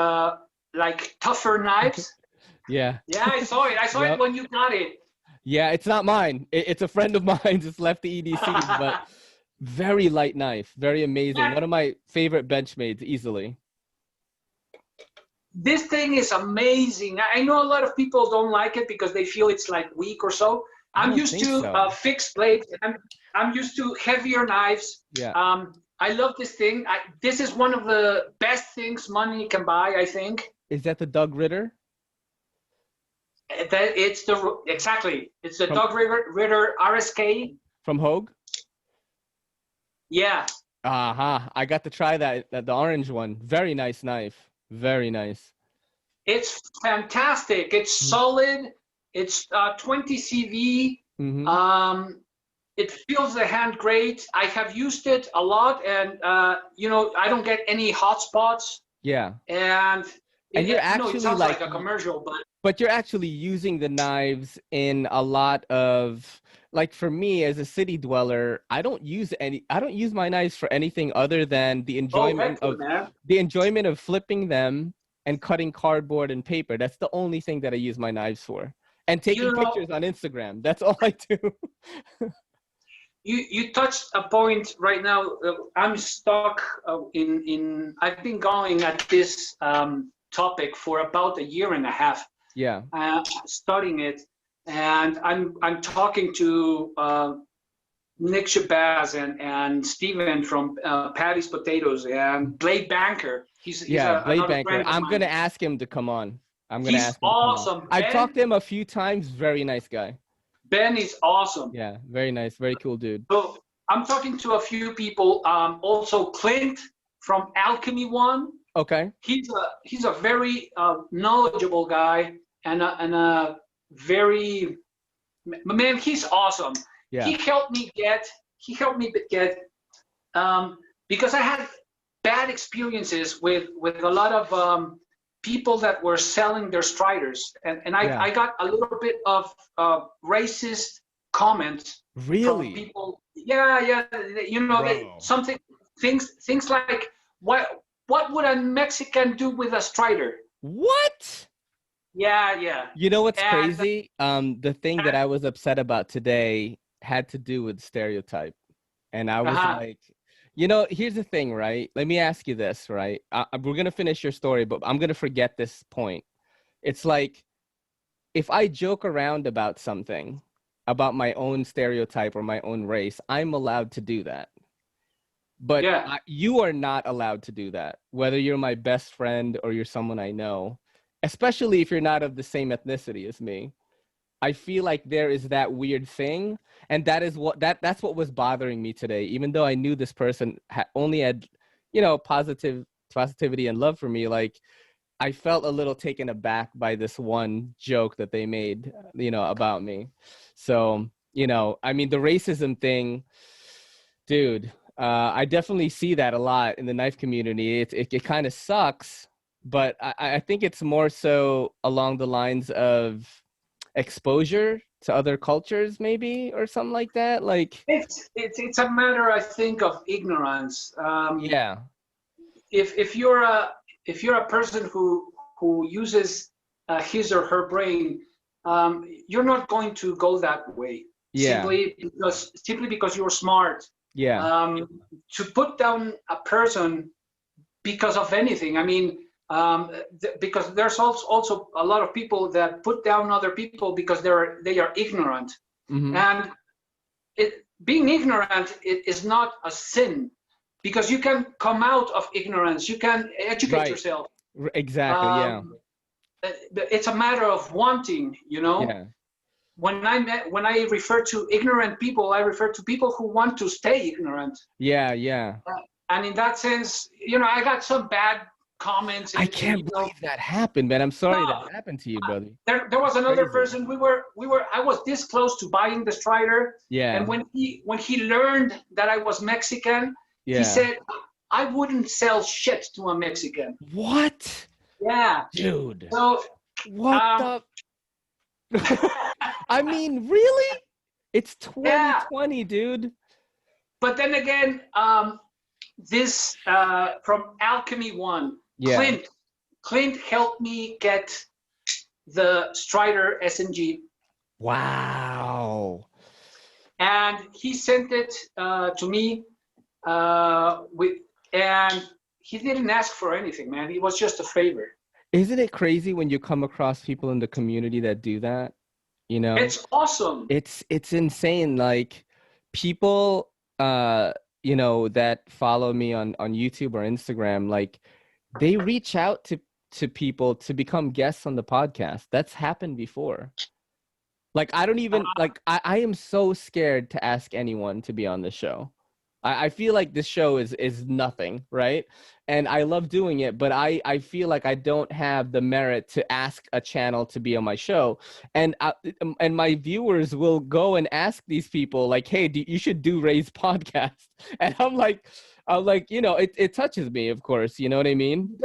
like tougher knives. Yeah. Yeah, I saw it. I saw it when you got it. Yeah, it's not mine. It's a friend of mine just left the EDC, but very light knife, very amazing. One of my favorite Benchmades, easily. This thing is amazing. I know a lot of people don't like it because they feel it's like weak or so. I'm used to fixed blades. I'm used to heavier knives. Yeah. I love this thing. This is one of the best things money can buy, I think. Is that the Doug Ritter? It's the Doug Ritter RSK from Hogue. Yeah. I got to try that the orange one. Very nice knife. Very nice. It's fantastic. It's solid. It's 20 CV. It feels the hand great. I have used it a lot, and I don't get any hot spots. Yeah. And you're actually it sounds like a commercial, but you're actually using the knives in a lot of, like, for me as a city dweller, I don't use my knives for anything other than the enjoyment of flipping them and cutting cardboard and paper. That's the only thing that I use my knives for. And taking pictures on Instagram. That's all I do. You touched a point right now. I'm stuck in I've been going at this topic for about a year and a half. Yeah. Studying it, and I'm talking to Nick Shabazz and Steven from Patty's Potatoes and Blade Banker. He's Blade Banker. I'm gonna ask him to come on. He's awesome. I've talked to him a few times. Very nice guy. Ben is awesome. Yeah, very nice, very cool dude. So I'm talking to a few people. Also Clint from Alchemy One. Okay. He's a very knowledgeable guy and a very man. He's awesome. Yeah. He helped me get because I had bad experiences with a lot of people that were selling their striders, and I got a little bit of racist comments from Really? people. Yeah, you know, Bro. things like what would a Mexican do with a strider? What? Yeah, You know what's and crazy? The thing that I was upset about today had to do with stereotype. And I was uh-huh, like, here's the thing, right? Let me ask you this, right? We're going to finish your story, but I'm going to forget this point. It's like, if I joke around about something, about my own stereotype or my own race, I'm allowed to do that. But yeah. you are not allowed to do that, whether you're my best friend or you're someone I know, especially if you're not of the same ethnicity as me. I feel like there is that weird thing, and that's what was bothering me today. Even though I knew this person only had, positivity and love for me, like I felt a little taken aback by this one joke that they made, about me. So, I mean, the racism thing, dude, I definitely see that a lot in the knife community. It kind of sucks, but I think it's more so along the lines of exposure to other cultures, maybe, or something like that. Like, It's a matter, I think, of ignorance. yeah, If you're a person who uses his or her brain, you're not going to go that way yeah, simply because you're smart. yeah, To put down a person because of anything, I mean, because there's also a lot of people that put down other people because they are ignorant, mm-hmm. and being ignorant is not a sin, because you can come out of ignorance, you can educate Right, yourself. exactly, yeah, um, it's a matter of wanting, you know. yeah, When I refer to ignorant people, I refer to people who want to stay ignorant. yeah, yeah. And in that sense, you know, I got some bad comments, I and can't you know, believe that happened, man. I'm sorry that no, happened to you, brother. there was That's another crazy. person. I was this close to buying the strider, and Yeah, when he learned that I was Mexican, he yeah. said, I wouldn't sell shit to a Mexican. What, Yeah. dude? So What um, the? I mean, really? It's yeah. 2020, dude. But then again, this from Alchemy One, Yeah. Clint helped me get the Strider SNG, Wow. and he sent it to me with, and he didn't ask for anything, man. It was just a favor. Isn't it crazy when you come across people in the community that do that? You know, It's awesome. it's insane. Like people, that follow me on YouTube or Instagram, like they reach out to people to become guests on the podcast. That's happened before. Like I don't even like I am so scared to ask anyone to be on the show. I feel like this show is nothing, right? And I love doing it, but I feel like I don't have the merit to ask a channel to be on my show. And my viewers will go and ask these people like, hey, you should do Ray's podcast. And I'm like, it touches me, of course, you know what I mean?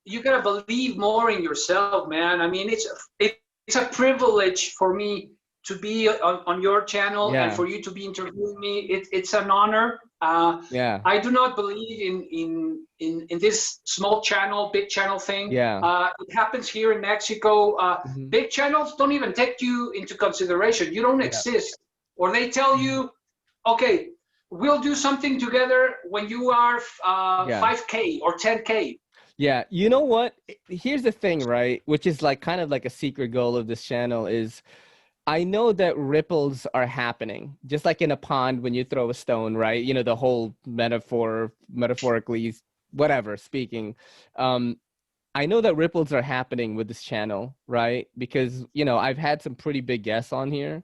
You gotta believe more in yourself, man. I mean, it's a privilege for me to be on your channel and Yeah, for you to be interviewing me. It's an honor. yeah, I do not believe in this small channel, big channel thing. yeah. It happens here in Mexico. Mhm. Big channels don't even take you into consideration. You don't Yeah, exist, or they tell you, okay, we'll do something together when you are yeah. 5K or 10K. Yeah, you know what? Here's the thing, right? Which is like kind of like a secret goal of this channel is I know that ripples are happening, just like in a pond when you throw a stone, right? The whole metaphorically, whatever, speaking. Um, I know that ripples are happening with this channel, right? Because, I've had some pretty big guests on here.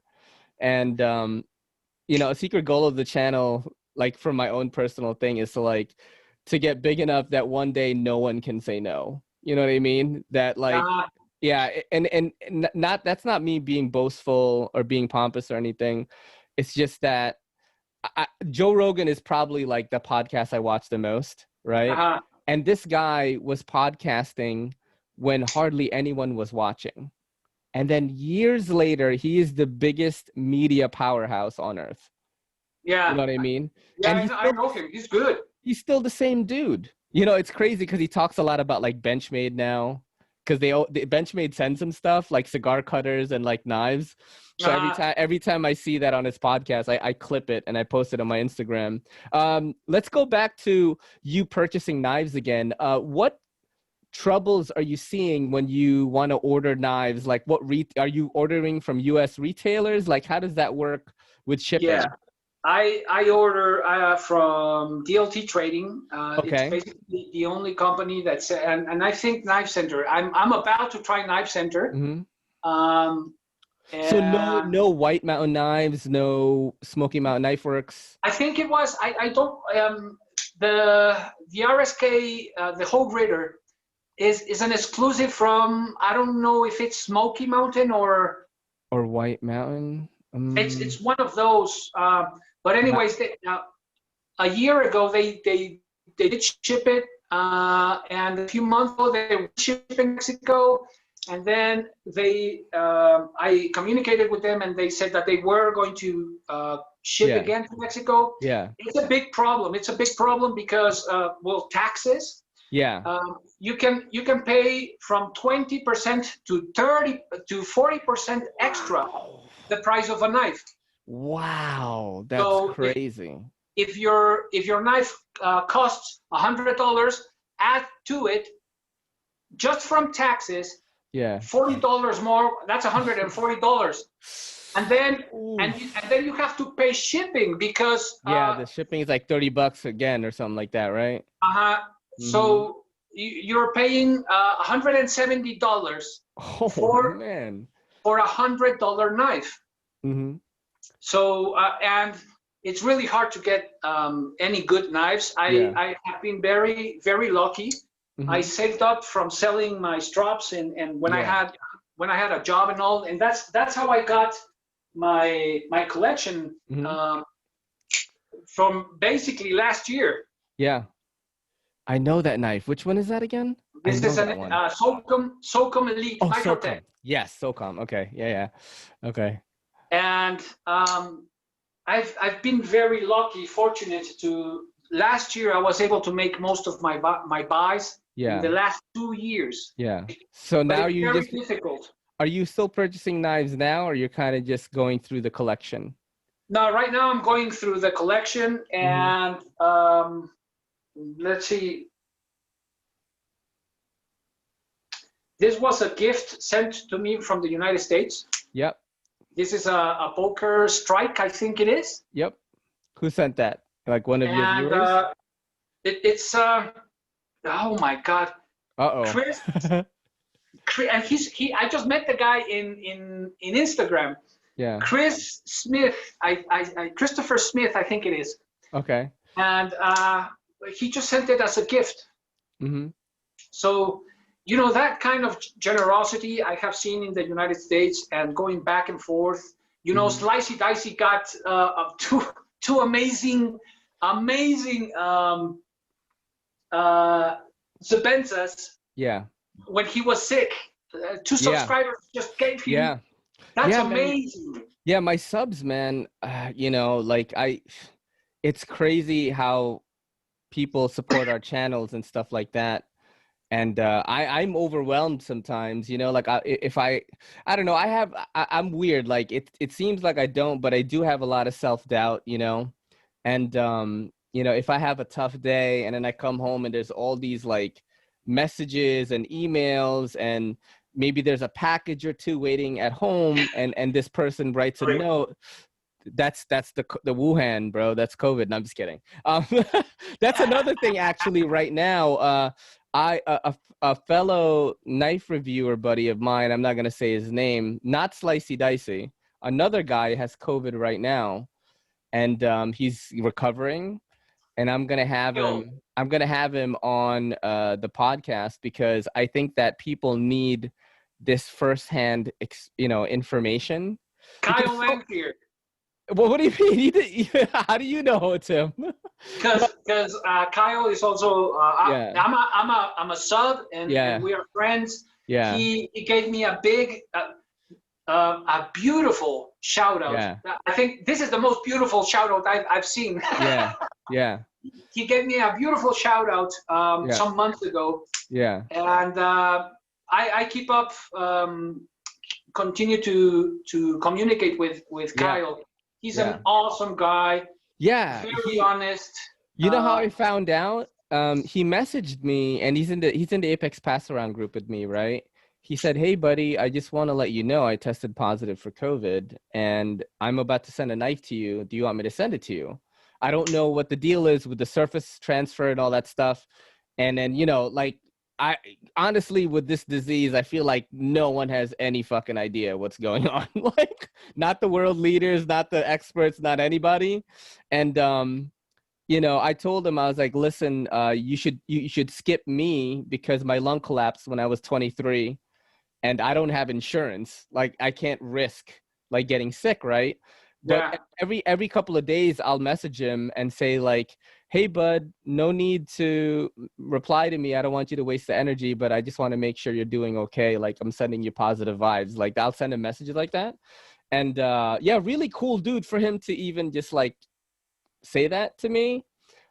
And, a secret goal of the channel, like for my own personal thing, is to get big enough that one day no one can say no. You know what I mean? That like, Uh, yeah, and not that's not me being boastful or being pompous or anything. It's just that Joe Rogan is probably like the podcast I watch the most, right? uh, And this guy was podcasting when hardly anyone was watching. And then years later, he is the biggest media powerhouse on earth. You know Yeah. what I mean? Yeah, And I know him. He's good. he's still the same dude. You know, it's crazy because he talks a lot about like Benchmade now, because the Benchmade sends him stuff like cigar cutters and like knives. So every time I see that on his podcast, I clip it and I post it on my Instagram. Let's go back to you purchasing knives again. What troubles are you seeing when you want to order knives? Like what are you ordering from US retailers? Like how does that work with shipping? Yeah. I order from DLT Trading. It's Okay. basically the only company that's and I think Knife Center. I'm about to try Knife Center. Mm-hmm. Um, So no White Mountain Knives, no Smoky Mountain Knife Works. I think it was I don't the RSK the whole grader is an exclusive from, I don't know if it's Smoky Mountain or White Mountain. It's one of those. But anyways, a year ago they did ship it, and a few months ago they were shipping Mexico, and then I communicated with them and they said that they were going to ship again to Mexico. Yeah. It's a big problem. It's a big problem because taxes. Yeah. You can pay from 20% to 30 to 40% extra the price of a knife. Wow, that's crazy. If your knife costs $100, add to it just from taxes. Yeah. $40 more. That's $140. And then then you have to pay shipping because the shipping is like $30 again or something like that, right? So you're paying $170 for a $100 knife. Mm-hmm. So and it's really hard to get any good knives. I have been very, very lucky. Mm-hmm. I saved up from selling my strops and when I had a job and all, and that's how I got my collection from basically last year. Yeah. I know that knife. Which one is that again? This is an SOCOM Elite Microtech. Yes, SOCOM. Okay. Yeah. Okay. And I've been very lucky, fortunate to. Last year, I was able to make most of my buys. In the last 2 years. Yeah. So now you very difficult. Are you still purchasing knives now, or you're kind of just going through the collection? No, right now I'm going through the collection, and let's see. This was a gift sent to me from the United States. Yep. This is a poker strike, I think it is. Yep. Who sent that? Like one of your viewers? It's oh my God. Chris. And I just met the guy in Instagram. Yeah. Chris Smith. Christopher Smith, I think it is. Okay. And he just sent it as a gift. Mm-hmm. So, that kind of generosity I have seen in the United States, and going back and forth. Slicey Dicey got two amazing Zabenzas. Yeah. When he was sick, 2 subscribers just gave him. Yeah. That's amazing. Man. Yeah, my subs, man. It's crazy how people support our channels and stuff like that. And I'm overwhelmed sometimes, like I don't know, I'm weird. Like it seems like I don't, but I do have a lot of self-doubt, and if I have a tough day and then I come home and there's all these like messages and emails, and maybe there's a package or two waiting at home, and this person writes a note. That's the Wuhan, bro. That's COVID. No, I'm just kidding. That's another thing actually right now. A fellow knife reviewer buddy of mine, I'm not going to say his name, not Slicey Dicey, another guy has COVID right now, and he's recovering, and I'm going to have him on the podcast, because I think that people need this firsthand information. Kyle Lankier. Well, what do you mean? How do you know it's him? Because Kyle is also Yeah, I'm a sub and yeah, we are friends. yeah, He gave me a big a beautiful shout out. yeah, I think this is the most beautiful shout out I've seen. yeah, yeah, He gave me a beautiful shout out yeah, some months ago, yeah, and I keep up, continue to communicate with yeah, Kyle. He's yeah, an awesome guy, yeah. very honest. You know how I found out? He messaged me, and he's in the Apex Pass Around group with me, right? He said, "Hey, buddy, I just want to let you know I tested positive for COVID, and I'm about to send a knife to you. Do you want me to send it to you? I don't know what the deal is with the surface transfer and all that stuff." And then, like, I honestly, with this disease, I feel like no one has any fucking idea what's going on. Like, not the world leaders, not the experts, not anybody. And I told him, I was like, listen, you should skip me because my lung collapsed when I was 23 and I don't have insurance. Like, I can't risk like getting sick, right? But Yeah, every couple of days I'll message him and say like, hey bud, no need to reply to me. I don't want you to waste the energy, but I just want to make sure you're doing okay. Like, I'm sending you positive vibes. Like, I'll send him messages like that. And yeah, really cool dude for him to even just like say that to me.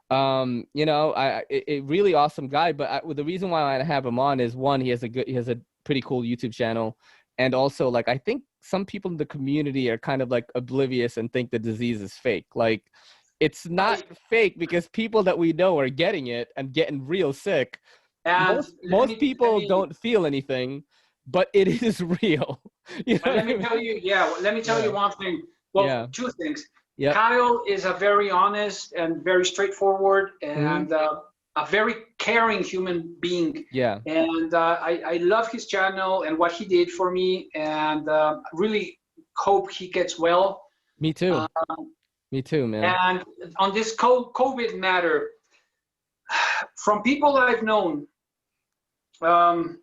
Really awesome guy. But the reason why I have him on is, one, he has a pretty cool YouTube channel, and also, like, I think some people in the community are kind of like oblivious and think the disease is fake. Like, it's not I, fake because people that we know are getting it and getting real sick. and Most people don't feel anything, but it is real. You know what let I me tell mean? you, yeah, let me tell you Yeah. one thing. Well, Yeah. two things. Yep. Kyle is a very honest and very straightforward Hmm. and a very caring human being. Yeah. And I love his channel and what he did for me, and really hope he gets well. Me too. Uh, Me too, man. and on this COVID matter, from people that I've known, um,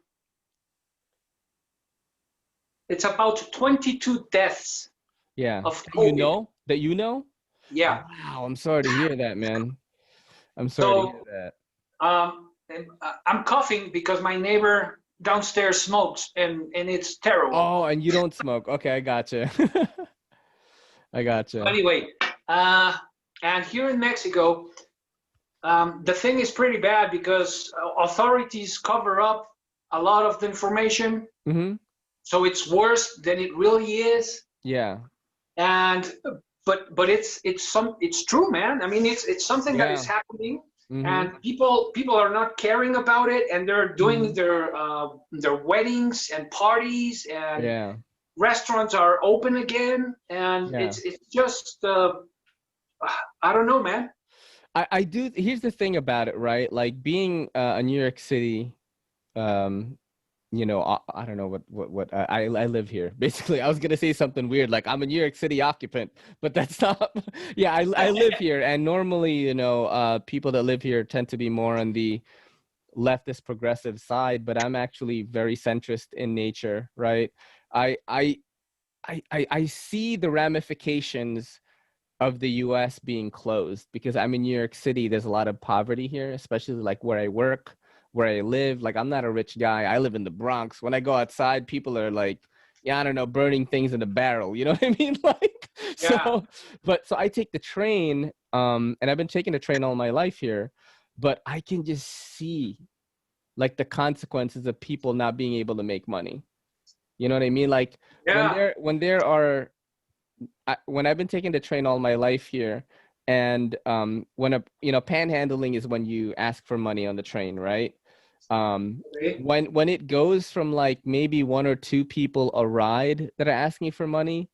it's about 22 deaths Yeah. of That you COVID. know? That you know? Yeah. Wow, I'm sorry to hear that, man. I'm sorry to hear So that. and, I'm coughing because my neighbor downstairs smokes, and it's terrible. Oh, and you don't smoke. Okay, I gotcha. I So gotcha. anyway, uh, and here in Mexico, the thing is pretty bad because authorities cover up a lot of the information, Mm-hmm. so it's worse than it really is. Yeah. And but it's true, man. I mean, it's something that is Yeah. happening, Mm-hmm. and people are not caring about it, and they're doing Mm-hmm. their weddings and parties, and Yeah. restaurants are open again, and Yeah. it's just I don't know, man. I do. Here's the thing about it, right? Like, being a New York City, um, I don't know what I live here. Basically, I was gonna say something weird, like I'm a New York City occupant, but that's not. Yeah, I live here, and normally, people that live here tend to be more on the leftist progressive side, but I'm actually very centrist in nature, right? I I I see the ramifications of the US being closed because I'm in New York City. There's a lot of poverty here, especially like where I work, where I live. Like, I'm not a rich guy. I live in the Bronx. When I go outside, people are like, yeah, I don't know, burning things in a barrel. You know what I mean? Like, Yeah, so I take the train, and I've been taking the train all my life here, but I can just see like the consequences of people not being able to make money. You know what I mean? Like, yeah, when I've been taking the train all my life here, and panhandling is when you ask for money on the train, right? okay. When it goes from like maybe one or two people a ride that are asking for money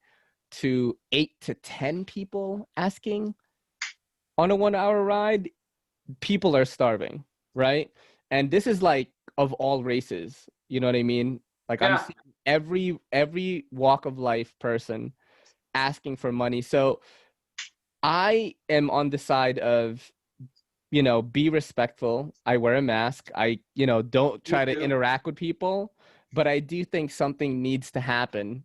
to 8 to 10 people asking on a 1 hour ride, people are starving, right? And this is like of all races, you know what I mean? Like, I'm Yeah, seeing every walk of life person asking for money. So I am on the side of, be respectful. I wear a mask. I, don't me try to too. interact with people, but I do think something needs to happen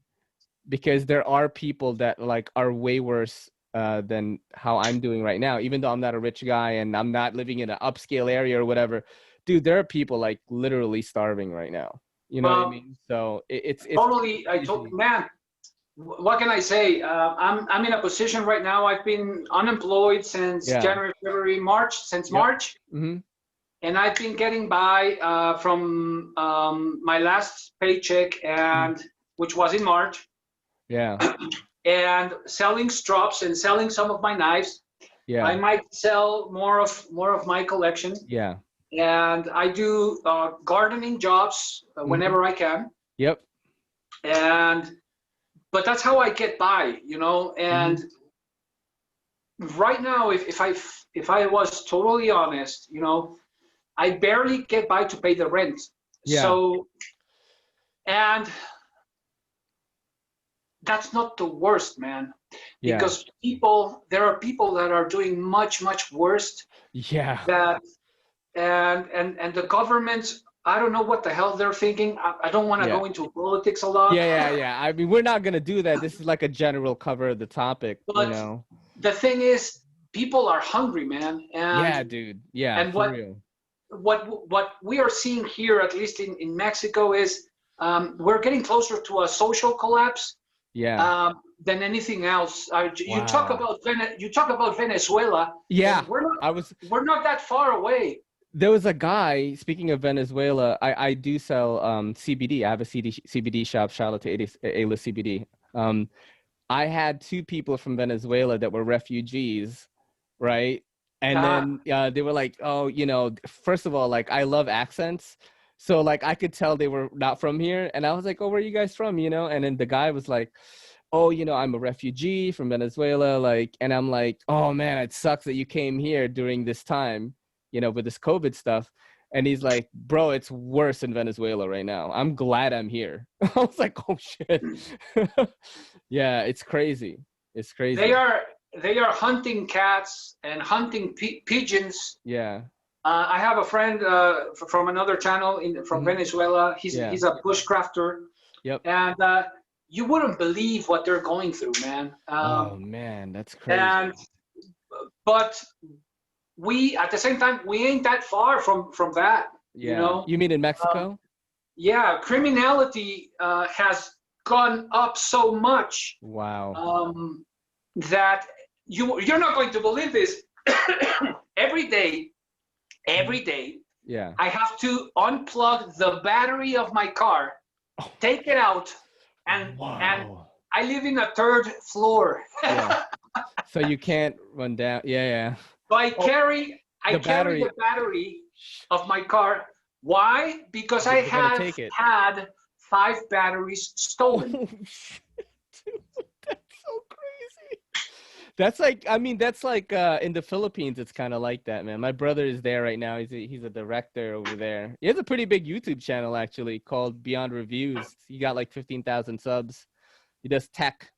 because there are people that like are way worse than how I'm doing right now, even though I'm not a rich guy and I'm not living in an upscale area or whatever. Dude, there are people like literally starving right now. You know what I Well, mean? So it's totally. crazy. Man, what can I say? I'm in a position right now. I've been unemployed since Yeah. January, February, March, since Yep. March, Mm-hmm. and I've been getting by from my last paycheck, and which was in March, Yeah. and selling strops and selling some of my knives. I Yeah. might sell more of my collection, Yeah. and I do gardening jobs Mm-hmm. whenever I can, Yep. and but that's how I get by, Mm-hmm. And right now, if I was totally honest, I barely get by to pay the rent. Yeah. So, and that's not the worst, man, Yeah. because there are people that are doing much, much worse. Yeah. That and the government, I don't know what the hell they're thinking. I don't want to Yeah. go into politics a lot, Yeah. I mean, we're not gonna do that. This is like a general cover of the topic, you but know. the thing is, people are hungry, man, Yeah, dude. Yeah, and for real. what we are seeing here, at least in Mexico, is we're getting closer to a social collapse Yeah. than anything else. Wow. You talk about Venezuela, Yeah. and I was we're not that far away. There was a guy, speaking of Venezuela, I do sell CBD. I have a CBD shop. Shout out to A-List CBD. I had two people from Venezuela that were refugees, right? And Uh, then they were like, oh, first of all, like I love accents. So like I could tell they were not from here. And I was like, oh, where are you guys from? And then the guy was like, oh, I'm a refugee from Venezuela. Like, and I'm like, oh man, it sucks that you came here during this time, with this COVID stuff. And he's like, bro, it's worse in Venezuela right now. I'm glad I'm here. I was like, oh shit. Yeah, it's crazy. It's they crazy. are they are hunting cats and hunting pigeons. Yeah. I have a friend from another channel from Mhm. Venezuela. Yeah. He's a bushcrafter, Yep. and you wouldn't believe what they're going through, man. Oh man, that's And crazy. but we at the same time we ain't that far from that, Yeah. You mean in Um, Mexico? yeah, criminality has gone up so much Wow. that you're not going to believe this. every day, every day, Yeah. I have to unplug the battery of my car, Oh, take it out, and wow. I live in a third floor. Yeah. So you can't run down. Yeah. So Oh, I the carry the battery. battery of my car. Why? Because I They're gonna have take it. had 5 batteries Oh, stolen. shit, dude, that's so crazy. That's like in the Philippines, it's kind of like that, man. My brother is there right now. He's a director over there. He has a pretty big YouTube channel actually called Beyond Reviews. He got like 15,000 subs. He does tech,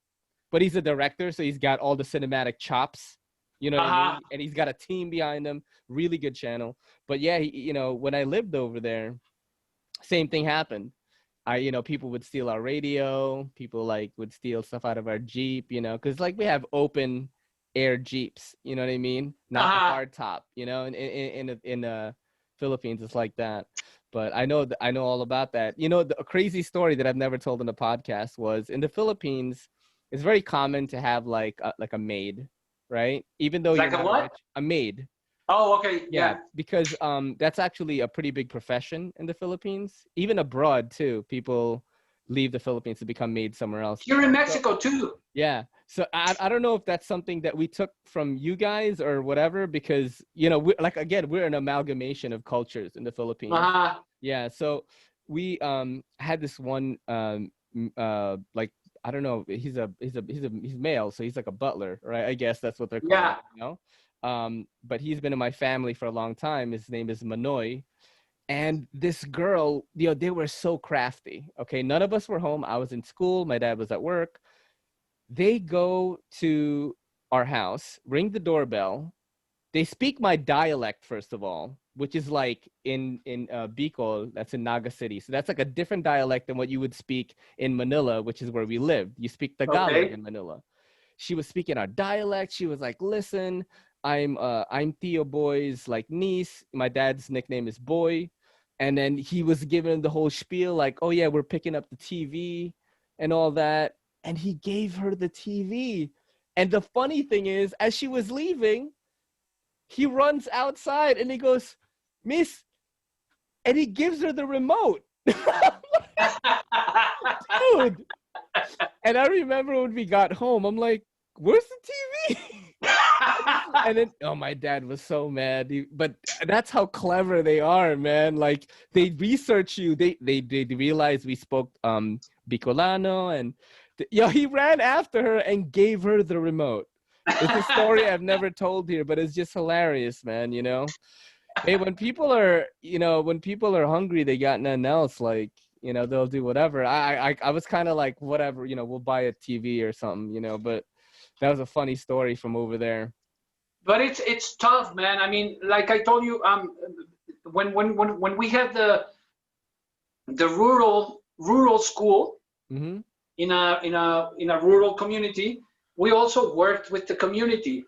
but he's a director, so he's got all the cinematic chops. You know what I Uh-huh. mean? And he's got a team behind him. Really good channel. But yeah, when I lived over there, same thing happened. People would steal our radio. People like would steal stuff out of our Jeep, because like we have open air Jeeps, you know what I mean? Not the Uh-huh. hard top, in Philippines, it's like that. But I know all about that. A crazy story that I've never told in a podcast was in the Philippines, it's very common to have like a maid, right? Even though you're Like a not a what? rich, a maid. Oh, okay. Yeah, Yeah. because that's actually a pretty big profession in the Philippines. Even abroad too, people leave the Philippines to become maids somewhere else. Here in So Mexico too. yeah, so I don't know if that's something that we took from you guys or whatever, because we're an amalgamation of cultures in the Philippines. Uh-huh. Yeah, so we had this one like, I don't know, he's male, so he's like a butler, right? I guess that's what they're called, Yeah. but he's been in my family for a long time. His name is Manoy. And this girl, they were so crafty. Okay, none of us were home. I was in school, my dad was at work. They go to our house, ring the doorbell. they speak my dialect, first of all, which is like in Bicol, that's in Naga City. So that's like a different dialect than what you would speak in Manila, which is where we lived. You speak Tagalog in Manila. She was speaking our dialect. She was like, listen, I'm Tio Boy's like niece. My dad's nickname is Boy. And then he was giving the whole spiel like, oh yeah, we're picking up the TV and all that. And he gave her the TV. And the funny thing is, as she was leaving, he runs outside and he goes, Miss, and he gives her the remote. Dude. And I remember when we got home, I'm like, where's the TV? And then, oh, my dad was so mad. But that's how clever they are, man. Like, they research you. They realized we spoke Bicolano, and he ran after her and gave her the remote. It's a story I've never told here, but it's just hilarious, man. You know, hey, when people are hungry, they got nothing else. Like, you know, they'll do whatever. I was kind of like, whatever, you know, we'll buy a TV or something, you know. But that was a funny story from over there. But it's tough, man. I mean, like I told you, when we had the rural school Mm-hmm. in a rural community, we also worked with the community,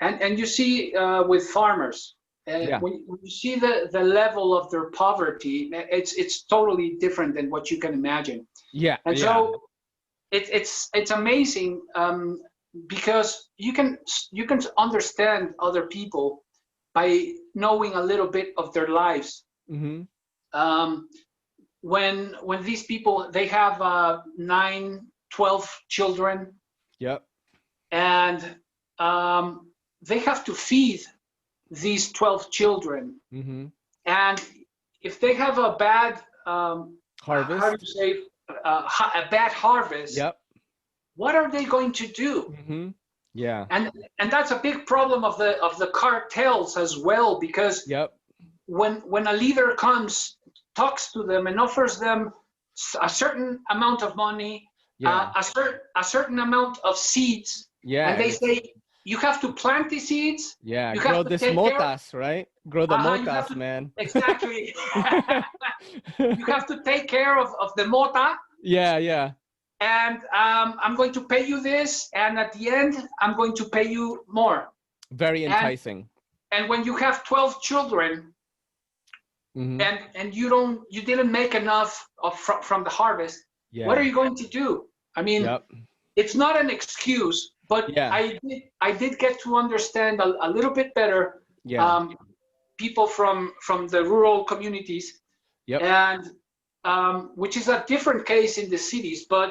and you see with farmers, when you see the level of their poverty, it's totally different than what you can imagine. Yeah, and yeah. so it's amazing, because you can understand other people by knowing a little bit of their lives. Mm-hmm. When these people, they have 9, 12 children. Yep. And they have to feed these 12 children. Mm-hmm. And if they have a bad harvest, how do you say, a bad harvest, yep, what are they going to do? Mm-hmm. Yeah. And that's a big problem of the cartels as well, because yep, when a leader comes, talks to them and offers them a certain amount of money, a certain amount of seeds, and they say, you have to plant the seeds. Yeah, you grow this motas, right? Grow the motas, man. Exactly. You have to take care of the mota. Yeah, yeah. And I'm going to pay you this, and at the end, I'm going to pay you more. Very enticing. And when you have 12 children, mm-hmm. and you didn't make enough from the harvest, what are you going to do? I mean, it's not an excuse, but I did get to understand a little bit better people from the rural communities, and which is a different case in the cities. But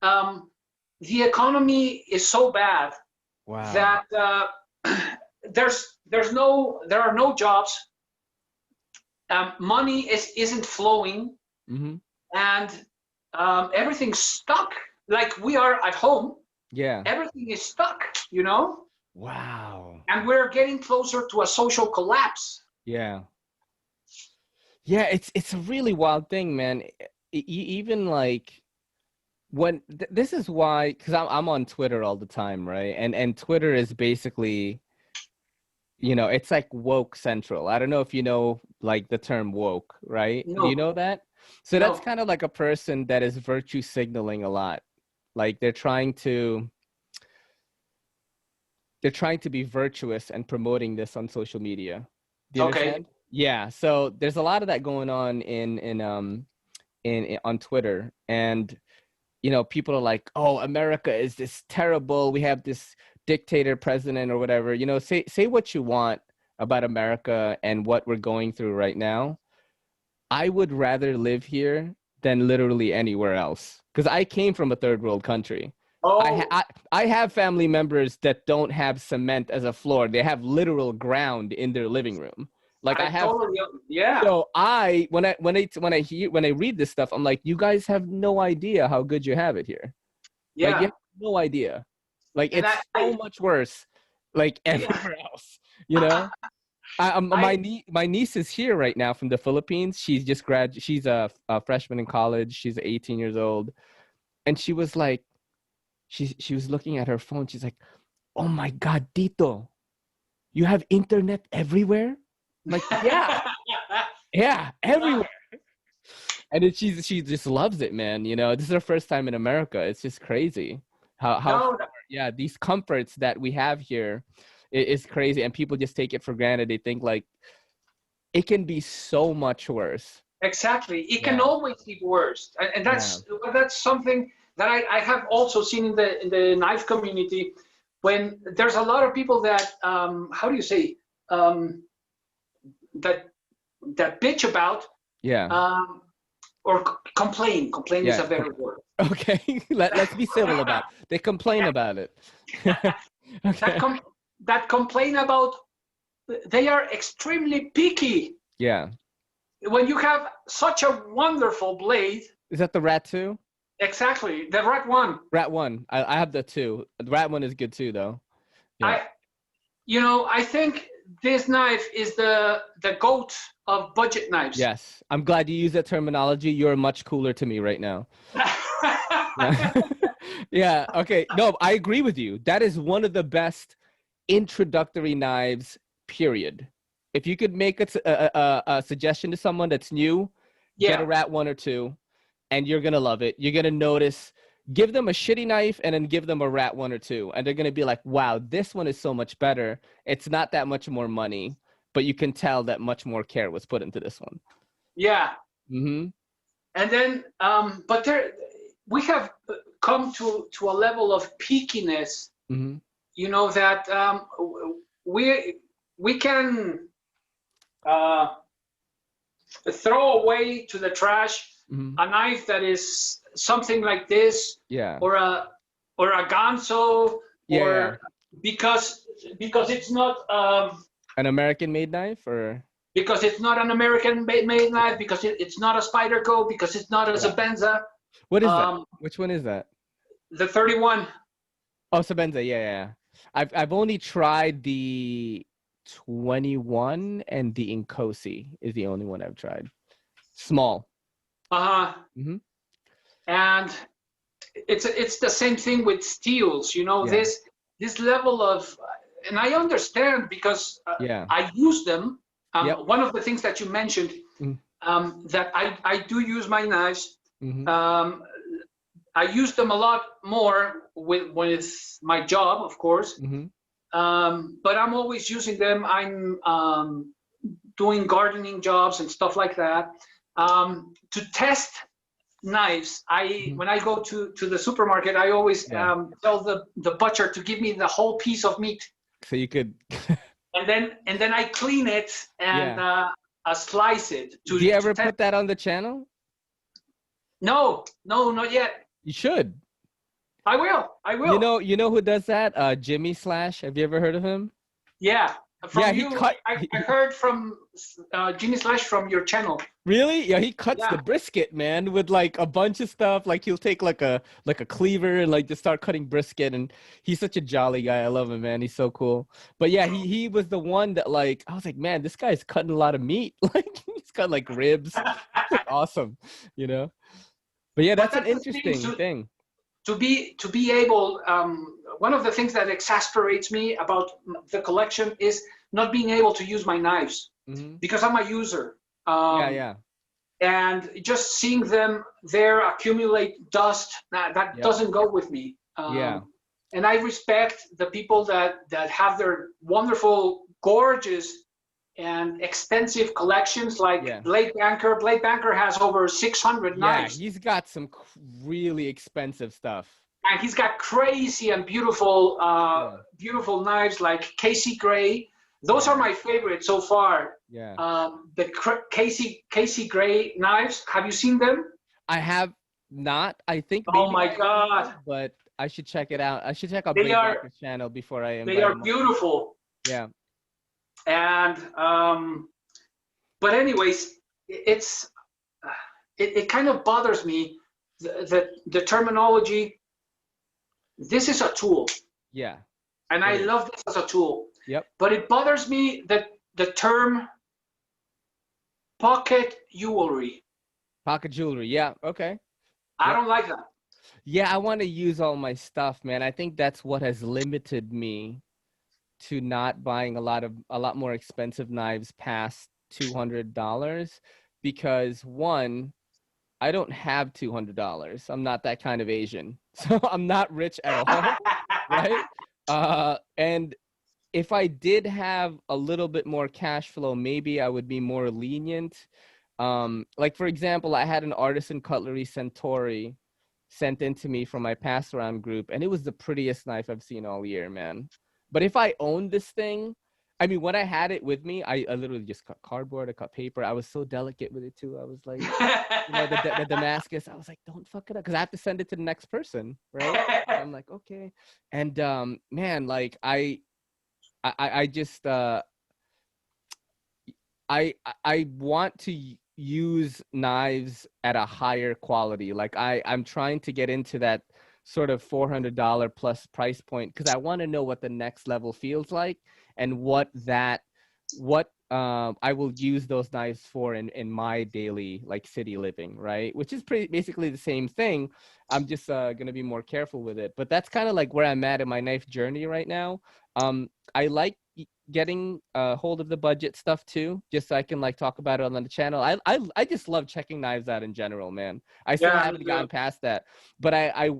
the economy is so bad that there are no jobs. Money isn't flowing, mm-hmm. and everything's stuck. Like we are at home. Yeah. Everything is stuck, you know? Wow. And we're getting closer to a social collapse. Yeah. Yeah, it's a really wild thing, man. Even like when this is why, because I'm on Twitter all the time, right? And Twitter is basically, you know, it's like woke central. I don't know if you know like the term woke, right? No. Do you know that? So that's kind of like a person that is virtue signaling a lot. Like they're trying to be virtuous and promoting this on social media. Do you understand? Yeah. So there's a lot of that going on on Twitter, and you know, people are like, "Oh, America is this terrible. We have this dictator president or whatever." You know, say what you want about America and what we're going through right now. I would rather live here than literally anywhere else, because I came from a third world country. I have family members that don't have cement as a floor. They have literal ground in their living room. Like I have. Totally, So when I read this stuff, I'm like, you guys have no idea how good you have it here. Yeah. Like you have no idea. Like it's so much worse. Like everywhere else, you know. My niece is here right now from the Philippines. She's just she's a freshman in college. She's 18 years old, and she was like, she was looking at her phone. She's like, "Oh my God, Tito, you have internet everywhere? I'm like, yeah, yeah, everywhere. And then she just loves it, man. You know, this is her first time in America. It's just crazy how No, yeah, these comforts that we have here is crazy, and people just take it for granted. They think like it can be so much worse. exactly. It can Yeah, always be worse, and yeah, that's something that I have also seen in the knife community. When there's a lot of people that how do you say um, that that bitch about yeah, um, or complain. Complain is yeah. a better word. Okay, let's be civil about it. They complain about it. that Okay. com- that complain about they are extremely picky Yeah. when you have such a wonderful blade. Is that the rat two? Exactly, the red one. Rat one. I have the two. The rat one is good too, though. Yeah. I I think this knife is the goat of budget knives. Yes. I'm glad you use that terminology. You're much cooler to me right now. Yeah. Yeah. Okay. No, I agree with you. That is one of the best introductory knives, period. If you could make a suggestion to someone that's new, get a Yeah, rat one or two, and you're going to love it. You're going to notice, give them a shitty knife and then give them a rat one or two. And they're going to be like, wow, this one is so much better. It's not that much more money, but you can tell that much more care was put into this one. yeah. Mm-hmm. And then, but there, we have come to a level of peakiness, Mm-hmm. that we can uh, throw away to the trash Mm-hmm. a knife that is something like this, Yeah. or a ganso, Yeah. Yeah. or because it's not An American made knife or? because it's not an American made knife, because it's not a Spyderco, because it's not a Yeah. Sebenza. What is that? Which one is that? The 31. Oh, Sabenza. Yeah, yeah, yeah. I've only tried the 21, and the Inkosi is the only one I've tried. Small. Uh-huh. Mm-hmm. And it's the same thing with steels, Yeah. this level of, and I understand because Yeah. I use them. Yep. One of the things that you mentioned, that I do use my knives. Mm-hmm. I use them a lot more with my job, of course. Mm-hmm. But I'm always using them. I'm doing gardening jobs and stuff like that. To test knives, when I go to the supermarket, I always tell the butcher to give me the whole piece of meat. So you could. and then I clean it and I slice it. Do you ever put that on the channel? No, not yet. You should. I will. You know who does that? Jimmy Slash. Have you ever heard of him? Yeah. I heard from Jimmy Slash from your channel. Really? Yeah, he cuts the brisket, man, with like a bunch of stuff. Like he'll take like a cleaver and like just start cutting brisket. And he's such a jolly guy. I love him, man. He's so cool. But yeah, he was the one that like I was like, man, this guy's cutting a lot of meat. Like he's got like ribs. Like, awesome, you know. But yeah, that's an interesting thing. To be able, one of the things that exasperates me about the collection is not being able to use my knives, because I'm a user. Yeah. And just seeing them there accumulate dust, that doesn't go with me. And I respect the people that have their wonderful, gorgeous, and extensive collections like Blade Banker. Blade Banker has over 600 knives. Yeah, he's got some really expensive stuff. And he's got crazy and beautiful beautiful knives like Casey Gray. Those are my favorites so far. Yeah. The Casey Gray knives. Have you seen them? I have not. I think. Oh my God! But I should check it out. I should check out Blade Banker's channel before I invite him. They are beautiful. Yeah. And but anyways, it kind of bothers me the terminology. This is a tool. Yeah. And I love this as a tool. Yep. But it bothers me that the term pocket jewelry. Pocket jewelry. Yeah. Okay. I don't like that. Yeah, I want to use all my stuff, man. I think that's what has limited me to not buying a lot more expensive knives past $200 because one, I don't have $200. I'm not that kind of Asian. So I'm not rich at all, right? And if I did have a little bit more cash flow, maybe I would be more lenient. Like for example, I had an Artisan Cutlery Centauri sent in to me from my pass around group, and it was the prettiest knife I've seen all year, man. But if I owned this thing, I mean, when I had it with me, I literally just cut cardboard, I cut paper. I was so delicate with it too. I was like, you know, the Damascus. I was like, don't fuck it up, because I have to send it to the next person, right? So I'm like, okay. And man, like I just I want to use knives at a higher quality. Like I'm trying to get into that sort of $400 plus price point because I want to know what the next level feels like and what I will use those knives for in my daily like city living, right? Which is basically the same thing. I'm just gonna be more careful with it. But that's kind of like where I'm at in my knife journey right now. I like getting hold of the budget stuff too, just so I can like talk about it on the channel. I just love checking knives out in general, man. I still haven't gotten past that, but I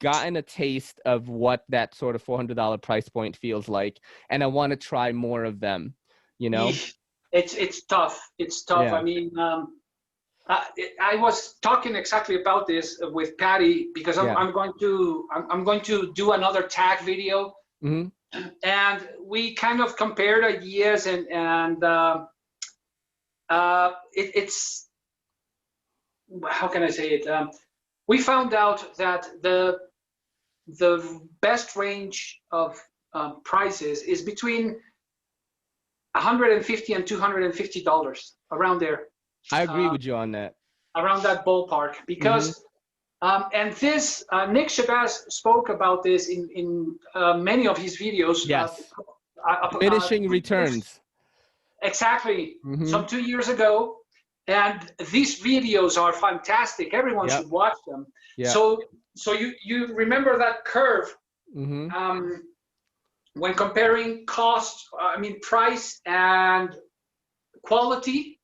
gotten a taste of what that sort of $400 price point feels like, and I want to try more of them. You know, it's tough. It's tough. Yeah. I mean, I was talking exactly about this with Patty because I'm going to do another tag video. Mm-hmm. And we kind of compared ideas, and it's how can I say it? We found out that the best range of prices is between $150 and $250, around there. I agree with you on that. Around that ballpark, because. And this, Nick Shabazz spoke about this in many of his videos. Yes. Diminishing returns. Exactly. Some 2 years ago. And these videos are fantastic. Everyone should watch them. Yeah. So you remember that curve when comparing cost, price and quality,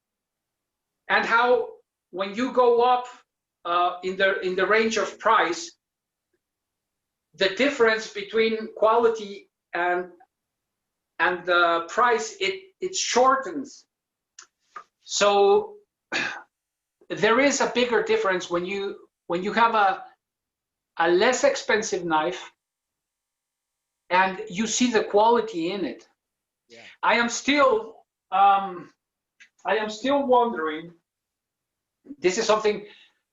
and how when you go up in the range of price, the difference between quality and the price it shortens. So there is a bigger difference when you have a less expensive knife and you see the quality in it. Yeah. I am still wondering. This is something.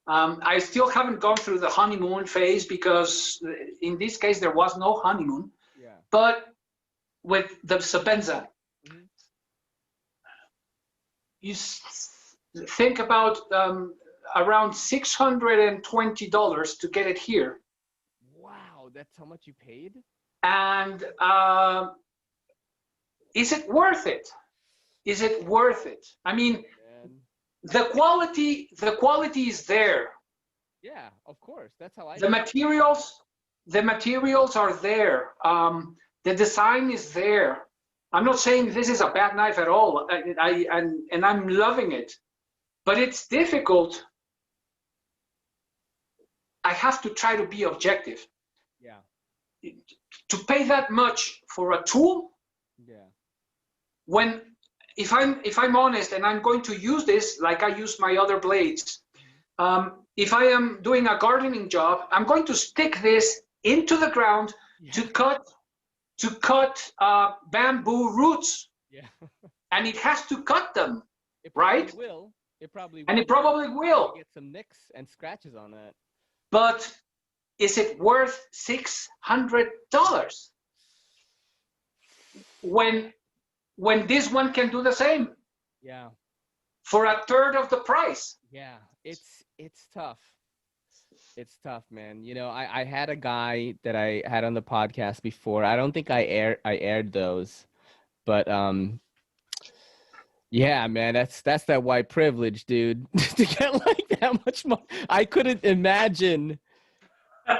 I still haven't gone through the honeymoon phase because in this case there was no honeymoon. Yeah. But with the Sabenza, you think about around $620 to get it here. Wow, that's how much you paid? And is it worth it? Is it worth it? I mean, the quality is there. Yeah, of course. That's how I. The materials are there. The design is there. I'm not saying this is a bad knife at all. And I'm loving it, but it's difficult. I have to try to be objective. Yeah. To pay that much for a tool. Yeah. When. If I'm honest, and I'm going to use this like I use my other blades, if I am doing a gardening job, I'm going to stick this into the ground to cut bamboo roots. Yeah. And it has to cut them, right? It probably will. And it probably will. Get some nicks and scratches on that. But is it worth $600 when this one can do the same? Yeah. For a third of the price. Yeah, it's tough. It's tough, man. You know, I had a guy that I had on the podcast before. I don't think I aired those, but yeah, man, that's that white privilege, dude. To get like that much money, I couldn't imagine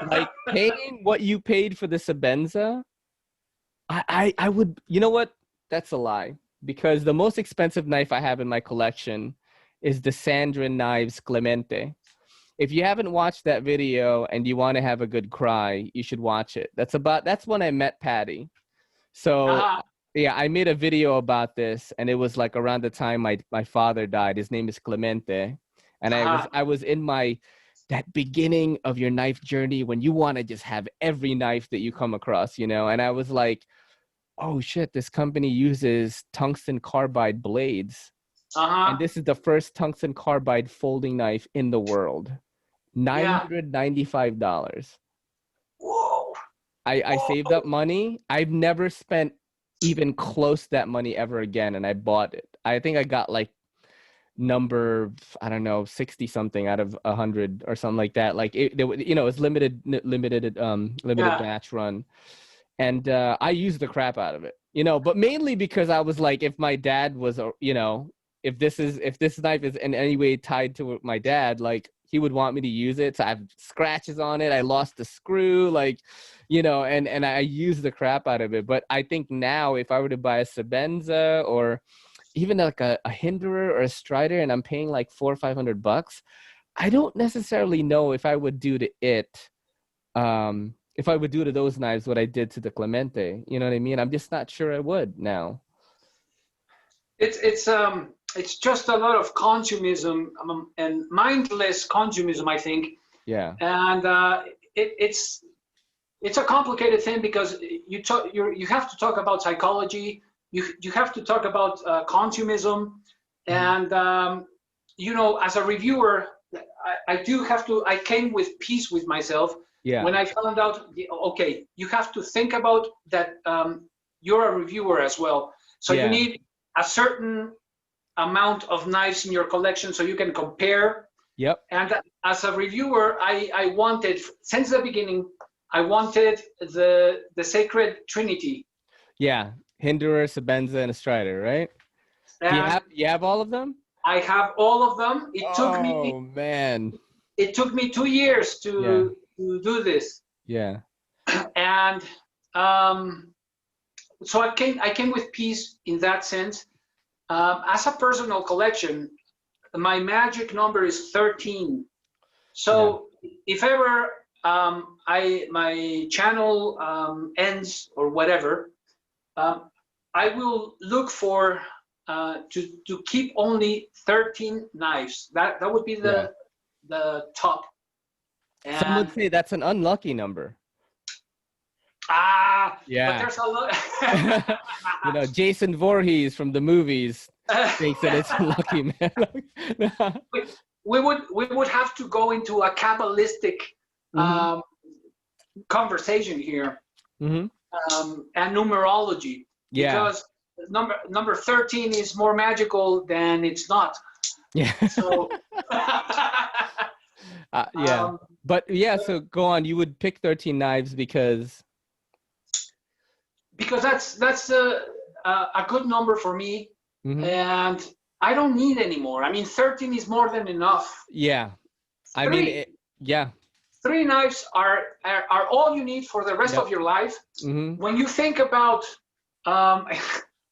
like paying what you paid for the Sabenza I would, you know what? That's a lie, because the most expensive knife I have in my collection is the Sandrin Knives Clemente. If you haven't watched that video and you want to have a good cry, you should watch it. That's when I met Patty. So Uh-huh. yeah, I made a video about this, and it was like around the time my father died. His name is Clemente, and Uh-huh. I was in my that beginning of your knife journey when you want to just have every knife that you come across, you know. And I was like, oh shit, this company uses tungsten carbide blades, and Uh-huh. this is the first tungsten carbide folding knife in the world. Yeah. $995. Whoa. I saved Whoa. up money. I've never spent even close to that money ever again, and I bought it. I think I got like number, I don't know, 60 something out of 100 or something like that. Like you know, it's limited Yeah. batch run, and I used the crap out of it, you know. But mainly because I was like, if my dad was, you know, if this knife is in any way tied to my dad, like he would want me to use it. So I have scratches on it. I lost the screw, like, you know, and I use the crap out of it. But I think now if I were to buy a Sabenza or even like a Hinderer or a Strider, and I'm paying like $400 or $500, I don't necessarily know if I would do to it, if I would do to those knives what I did to the Clemente. You know what I mean? I'm just not sure I would now. It's just a lot of consumism, and mindless consumism, I think. Yeah. And it's a complicated thing because you have to talk about psychology. You have to talk about consumism, and you know, as a reviewer, I do have to. I came with peace with myself Yeah. when I found out. Okay, you have to think about that. You're a reviewer as well, so you Yeah. need a certain amount of knives in your collection so you can compare. Yep. And as a reviewer, I wanted, since the beginning, I wanted the sacred trinity. Yeah. Hinderer, Sabenza, and a Strider, right? Do And you have all of them? I have all of them. Oh man. It took me 2 years Yeah. to do this. Yeah. And so I came with peace in that sense. As a personal collection, my magic number is 13. So if ever my channel ends or whatever, I will look for to keep only 13 knives. That would be the top. Some would And say that's an unlucky number. but Yeah. there's a lot. You know, Jason Voorhees from the movies thinks that it's unlucky, man. we would have to go into a Kabbalistic conversation here, and numerology, because number 13 is more magical than it's not. Yeah. So yeah. But yeah, so go on. You would pick 13 knives because that's a good number for me, and I don't need any more. I mean, 13 is more than enough. Yeah. I mean, yeah. 3 knives are all you need for the rest of your life. When you think about,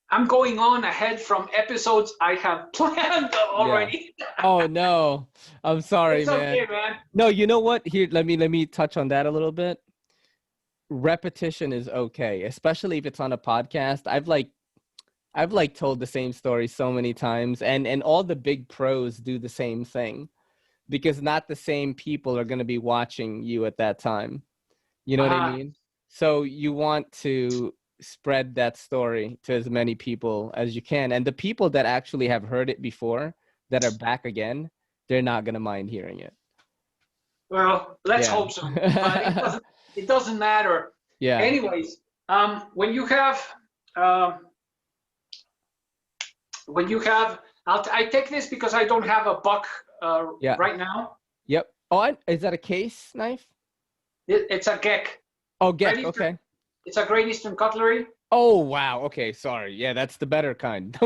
I'm going on ahead from episodes I have planned already. Yeah. Oh no, I'm sorry, it's man. Okay, man. No, you know what? Here, let me touch on that a little bit. Repetition is okay, especially if it's on a podcast. I've told the same story so many times, and all the big pros do the same thing, because not the same people are going to be watching you at that time. You know what I mean? So you want to spread that story to as many people as you can. And the people that actually have heard it before, that are back again, they're not going to mind hearing it. Well, let's hope so. But it doesn't matter. Yeah. Anyways, when you have, I take this because I don't have a buck right now. Yep. Oh, is that a case knife? It's a Geck. Oh, Geck. Okay. It's a Great Eastern Cutlery. Oh, wow. Okay. Sorry. Yeah, that's the better kind.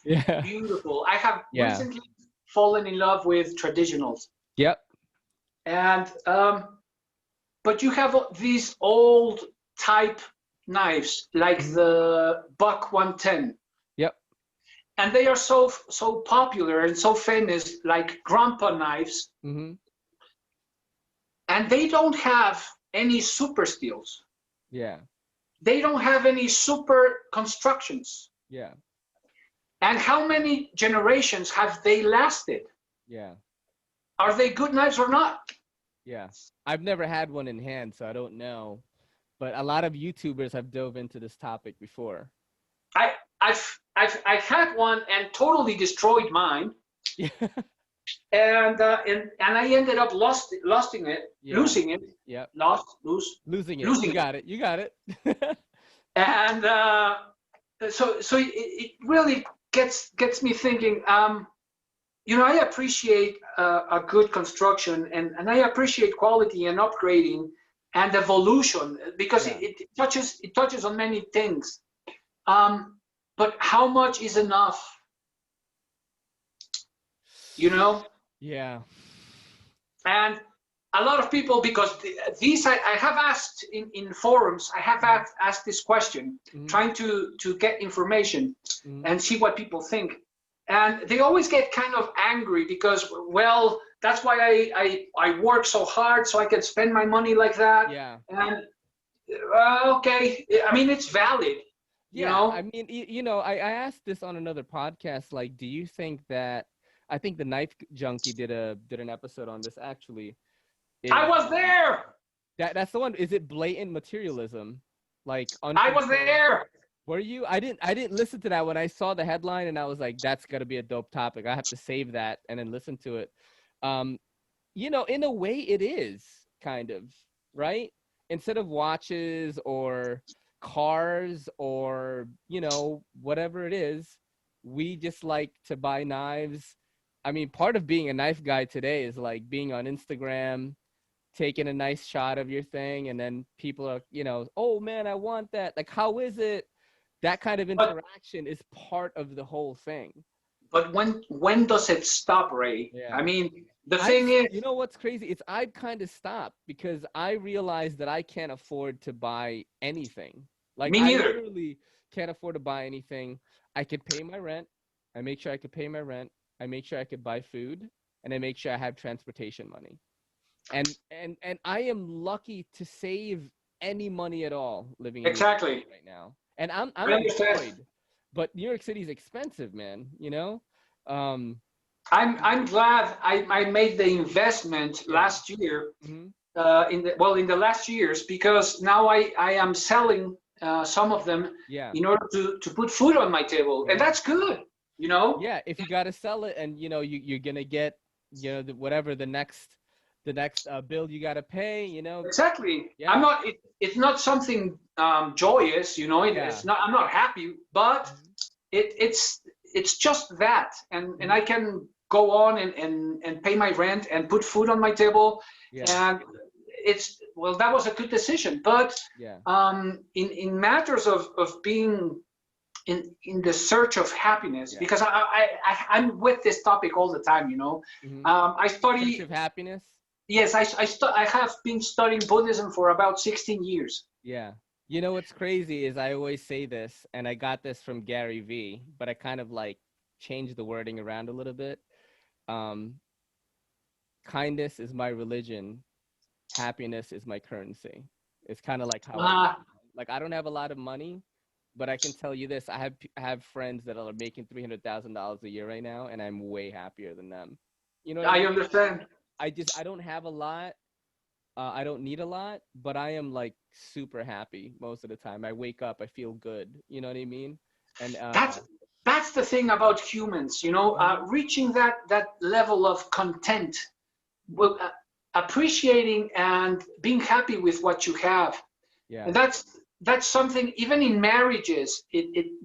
Yeah. Beautiful. I have recently fallen in love with traditionals. Yep. And but you have these old type knives, like the Buck 110. Yep. And they are so popular and so famous, like grandpa knives. Mm-hmm. And they don't have any super steels. Yeah. They don't have any super constructions. Yeah. And how many generations have they lasted? Yeah. Are they good knives or not? Yeah. I've never had one in hand, so I don't know. But a lot of YouTubers have dove into this topic before. I've had one and totally destroyed mine. Yeah. And I ended up losing it. Yep. Losing You it. got it. You got it. And so it really gets me thinking. You know, I appreciate a good construction, and I appreciate quality and upgrading and evolution, because it touches on many things. But how much is enough? You know? Yeah. And a lot of people, because these I have asked in forums, I have asked this question, trying to get information and see what people think. And they always get kind of angry because, well, that's why I work so hard so I can spend my money like that. Yeah. And okay, I mean, it's valid. You know? I mean, you know, I asked this on another podcast. Like, do you think that? I think the Knife Junkie did an episode on this actually. I was there. That's the one. Is it blatant materialism? Like, I was there. Were you? I didn't listen to that when I saw the headline, and I was like, that's gotta be a dope topic. I have to save that and then listen to it. You know, in a way, it is kind of right. Instead of watches or cars or, you know, whatever it is, we just like to buy knives. I mean, part of being a knife guy today is like being on Instagram, taking a nice shot of your thing, and then people are, you know, oh man, I want that. Like, how is it? That kind of interaction is part of the whole thing. But when does it stop, Ray? Yeah. I mean, the thing is, you know what's crazy? It's I've kind of stopped because I realized that I can't afford to buy anything. Like, me neither. I literally can't afford to buy anything. I could pay my rent. I make sure I could pay my rent. I make sure I could buy food, and I make sure I have transportation money. And I am lucky to save any money at all living in New York City right now. And I'm employed, but New York City is expensive, man. You know. I'm glad I made the investment last year. In the last years, because now I am selling some of them in order to put food on my table, and that's good. You know. Yeah, if you got to sell it, and you know you're gonna get, you know, whatever the next bill you got to pay, you know. Exactly. Yeah. It's not something joyous, you know. It's not. I'm not happy, but it's just that, and I can go on and pay my rent and put food on my table, and that was a good decision. But in matters of being in the search of happiness, because I'm with this topic all the time, you know. I study search of happiness. Yes, I have been studying Buddhism for about 16 years. Yeah. You know what's crazy is I always say this, and I got this from Gary V, but I kind of like changed the wording around a little bit. Kindness is my religion. Happiness is my currency. It's kind of like how like I don't have a lot of money, but I can tell you this: I have friends that are making $300,000 a year right now, and I'm way happier than them. You know what I mean? Understand. I don't have a lot. I don't need a lot, but I am like super happy most of the time. I wake up, I feel good. You know what I mean? And that's the thing about humans, you know, reaching that level of content, appreciating and being happy with what you have. Yeah. And that's something, even in marriages,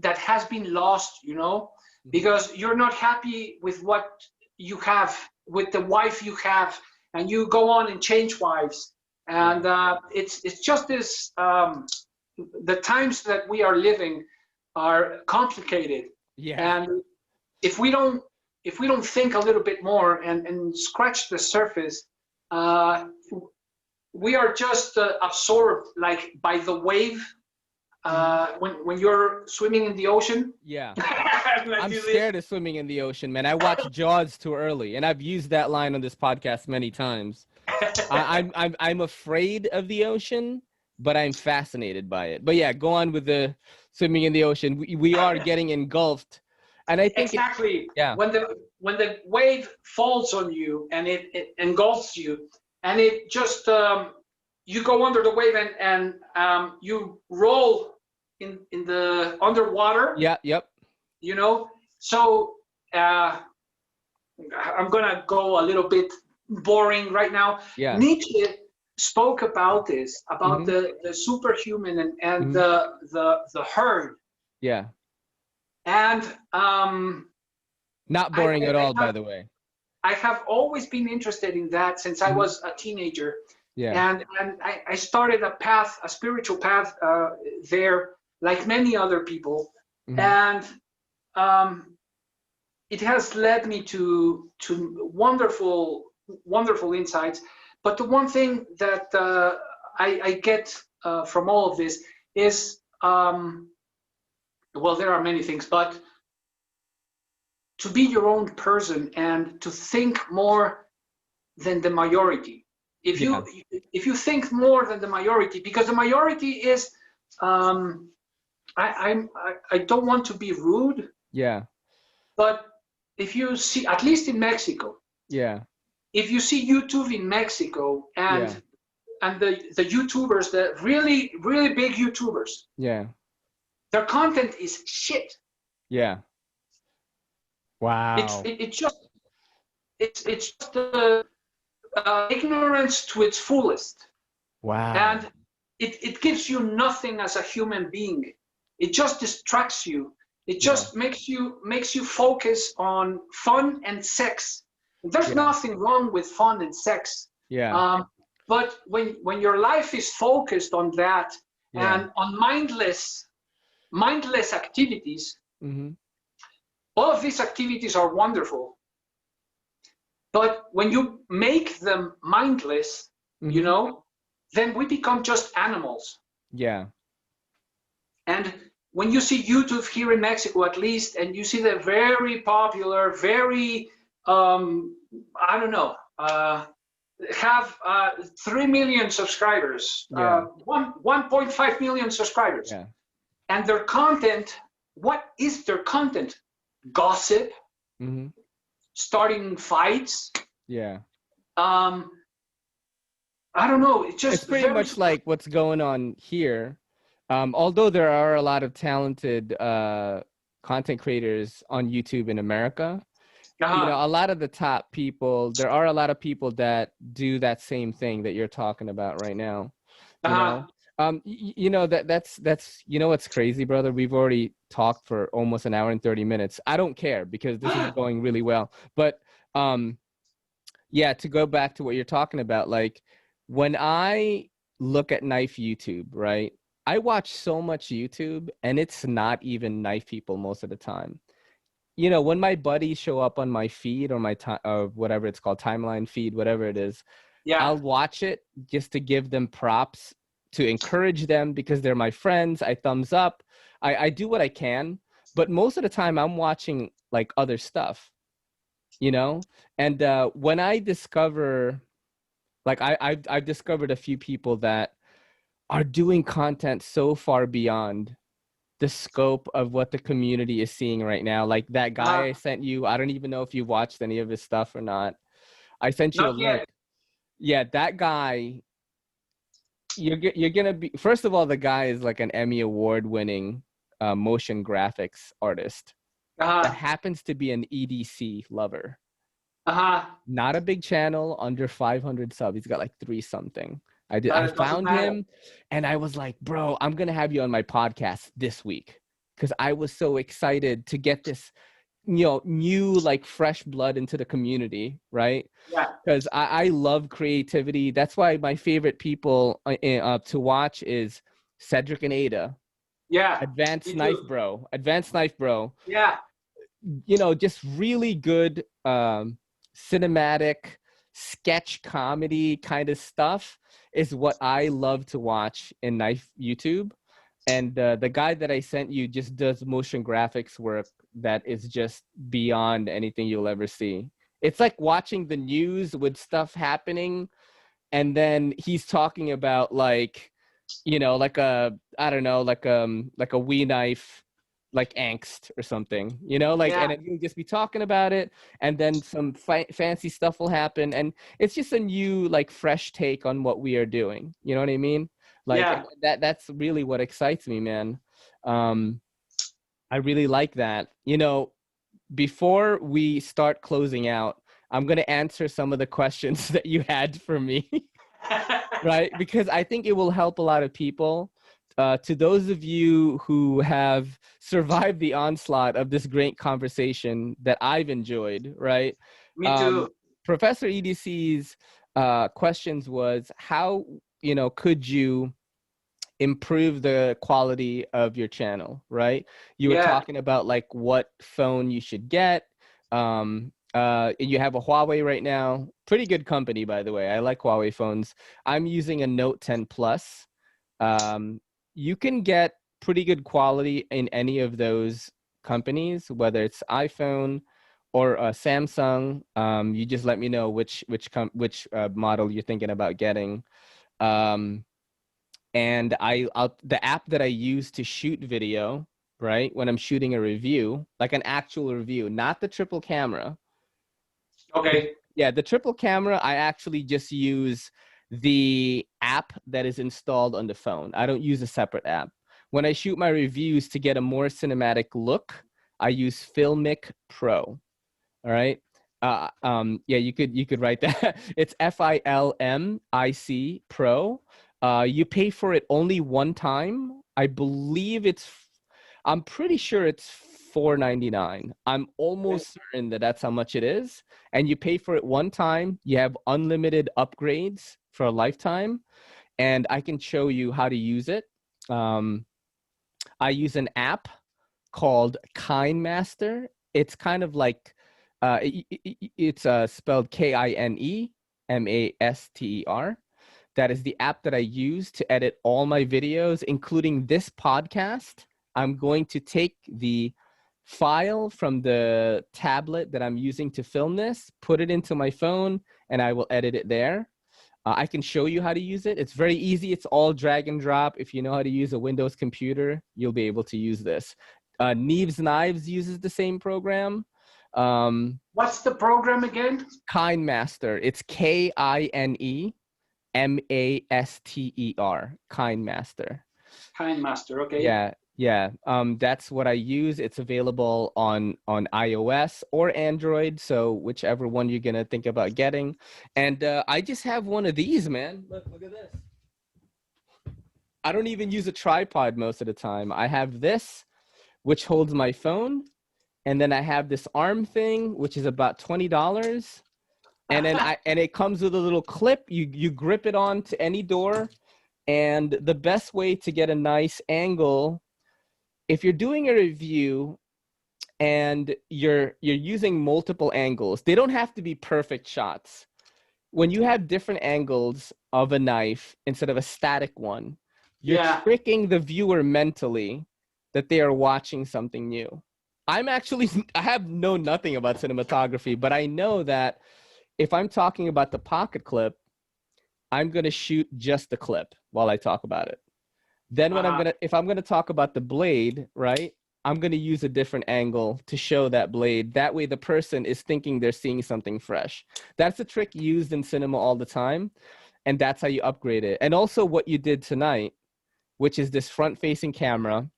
that has been lost, you know, because you're not happy with what you have, with the wife you have, and you go on and change wives, and it's just this. The times that we are living are complicated, and if we don't think a little bit more and scratch the surface, we are just absorbed like by the wave when you're swimming in the ocean. Yeah. Like I'm this. scared of swimming in the ocean, man. I watched Jaws too early, and I've used that line on this podcast many times. I'm afraid of the ocean, but I'm fascinated by it. But yeah, go on with the swimming in the ocean. We are getting engulfed, and I think Exactly. yeah, When the wave falls on you and it engulfs you, and it just you go under the wave and you roll in the underwater. yeah, yep, You know, so I'm gonna go a little bit boring right now. yeah, Nietzsche spoke about this, about hmm the superhuman and hmm the herd. yeah. And Not boring at all, by the way. I have always been interested in that since I Mhm. was a teenager. Yeah, And I started a spiritual path there, like many other people. mhm. And it has led me to wonderful insights. But the one thing that I get from all of this is, well, there are many things, but to be your own person and to think more than the majority. If Yeah, you think more than the majority, because the majority is, I don't want to be rude, yeah, but if you see, at least in Mexico, yeah, if you see YouTube in Mexico yeah, and the YouTubers, the really big YouTubers, yeah, their content is shit. yeah. It's Wow. it, it's just it's just ignorance to its fullest, Wow. and it gives you nothing as a human being. It just distracts you. It Yeah, just makes you focus on fun and sex. There's yeah, nothing wrong with fun and sex, yeah, um, but when your life is focused on that yeah. and on mindless activities, hmm all of these activities are wonderful. But when you make them mindless, you hmm know, then we become just animals. Yeah, And when you see YouTube here in Mexico, at least, and you see the very popular, very, I don't know, have 3 million subscribers, yeah, 1.5 million subscribers. yeah. And their content, what is their content? Gossip, hmm starting fights. Yeah. Um, I don't know. It's It's just pretty very. much like what's going on here. Although there are a lot of talented content creators on YouTube in America, you know, Uh-huh, a lot of the top people, there are a lot of people that do that same thing that you're talking about right now, you uh-huh. know. You know, that's you know what's crazy, brother? We've already talked for almost an hour and 30 minutes. I don't care because this is going really well. But yeah, to go back to what you're talking about, like when I look at knife YouTube, right? I watch so much YouTube and it's not even knife people most of the time. You know, when my buddies show up on my feed or my time or whatever it's called, timeline feed, whatever it is, Yeah, I'll watch it just to give them props, to encourage them because they're my friends. I thumbs up. I do what I can, but most of the time I'm watching like other stuff, you know? And when I discover, like I've discovered a few people that are doing content so far beyond the scope of what the community is seeing right now. Like that guy uh-huh. I sent you, I don't even know if you watched any of his stuff or not. I sent you a Not link. yet. Yeah, that guy, you're gonna be, first of all, the guy is like an Emmy award winning motion graphics artist that Uh-huh, happens to be an EDC lover. uh-huh. Not a big channel, under 500 subs. He's got like 3 something. I It doesn't found matter. him and I was like, bro, I'm gonna have you on my podcast this week because I was so excited to get this, you know, new like fresh blood into the community, right? Yeah, Because I love creativity. That's why my favorite people to watch is Cedric and Ada, yeah. Advanced Me Knife too. Bro, Advanced Knife Bro. Yeah, You know, just really good cinematic sketch comedy kind of stuff is what I love to watch in knife YouTube. And the guy that I sent you just does motion graphics work that is just beyond anything you'll ever see. It's like watching the news with stuff happening, and then he's talking about like, you know, like a, I don't know, like a Wii knife, like angst or something, you know, like, Yeah. and he'll just be talking about it, and then some fancy stuff will happen, and it's just a new, like, fresh take on what we are doing. You know what I mean? Like, Yeah. and that's really what excites me, man. Um, I really like that. You know, before we start closing out, I'm gonna answer some of the questions that you had for me. Right? Because I think it will help a lot of people. To those of you who have survived the onslaught of this great conversation that I've enjoyed, right? Me too. Professor EDC's questions was, how, you know, could you improve the quality of your channel, right? You were Yeah. talking about like what phone you should get. You have a Huawei right now. Pretty good company, by the way. I like Huawei phones. I'm using a Note 10 Plus. You can get pretty good quality in any of those companies, whether it's iPhone or Samsung. You just let me know which model you're thinking about getting. And the app that I use to shoot video, right, when I'm shooting a review, like an actual review, not the triple camera. Okay. Yeah, the triple camera, I actually just use the app that is installed on the phone. I don't use a separate app. When I shoot my reviews to get a more cinematic look, I use Filmic Pro. All right. Yeah, you could write that. It's FILMIC Pro. You pay for it only one time. I'm pretty sure it's $4.99. I'm almost certain that that's how much it is. And you pay for it one time. You have unlimited upgrades for a lifetime. And I can show you how to use it. I use an app called KineMaster. It's kind of like, it's spelled KINEMASTER. That is the app that I use to edit all my videos, including this podcast. I'm going to take the file from the tablet that I'm using to film this, put it into my phone, and I will edit it there. I can show you how to use it. It's very easy. It's all drag and drop. If you know how to use a Windows computer, you'll be able to use this. Neves Knives uses the same program. What's the program again? KineMaster. It's KINEMASTER. KineMaster. KineMaster. Okay. Yeah, yeah. That's what I use. It's available on iOS or Android, so whichever one you're gonna think about getting. And I just have one of these, man. Look at this. I don't even use a tripod most of the time. I have this, which holds my phone, and then I have this arm thing, which is about $20. And then it comes with a little clip. You grip it onto any door. And the best way to get a nice angle, if you're doing a review and you're using multiple angles, they don't have to be perfect shots. When you have different angles of a knife instead of a static one, you're tricking the viewer mentally that they are watching something new. I have known nothing about cinematography, but I know that if I'm talking about the pocket clip, I'm going to shoot just the clip while I talk about it. Then if I'm going to talk about the blade, right, I'm going to use a different angle to show that blade. That way the person is thinking they're seeing something fresh. That's a trick used in cinema all the time. And that's how you upgrade it. And also what you did tonight, which is this front-facing camera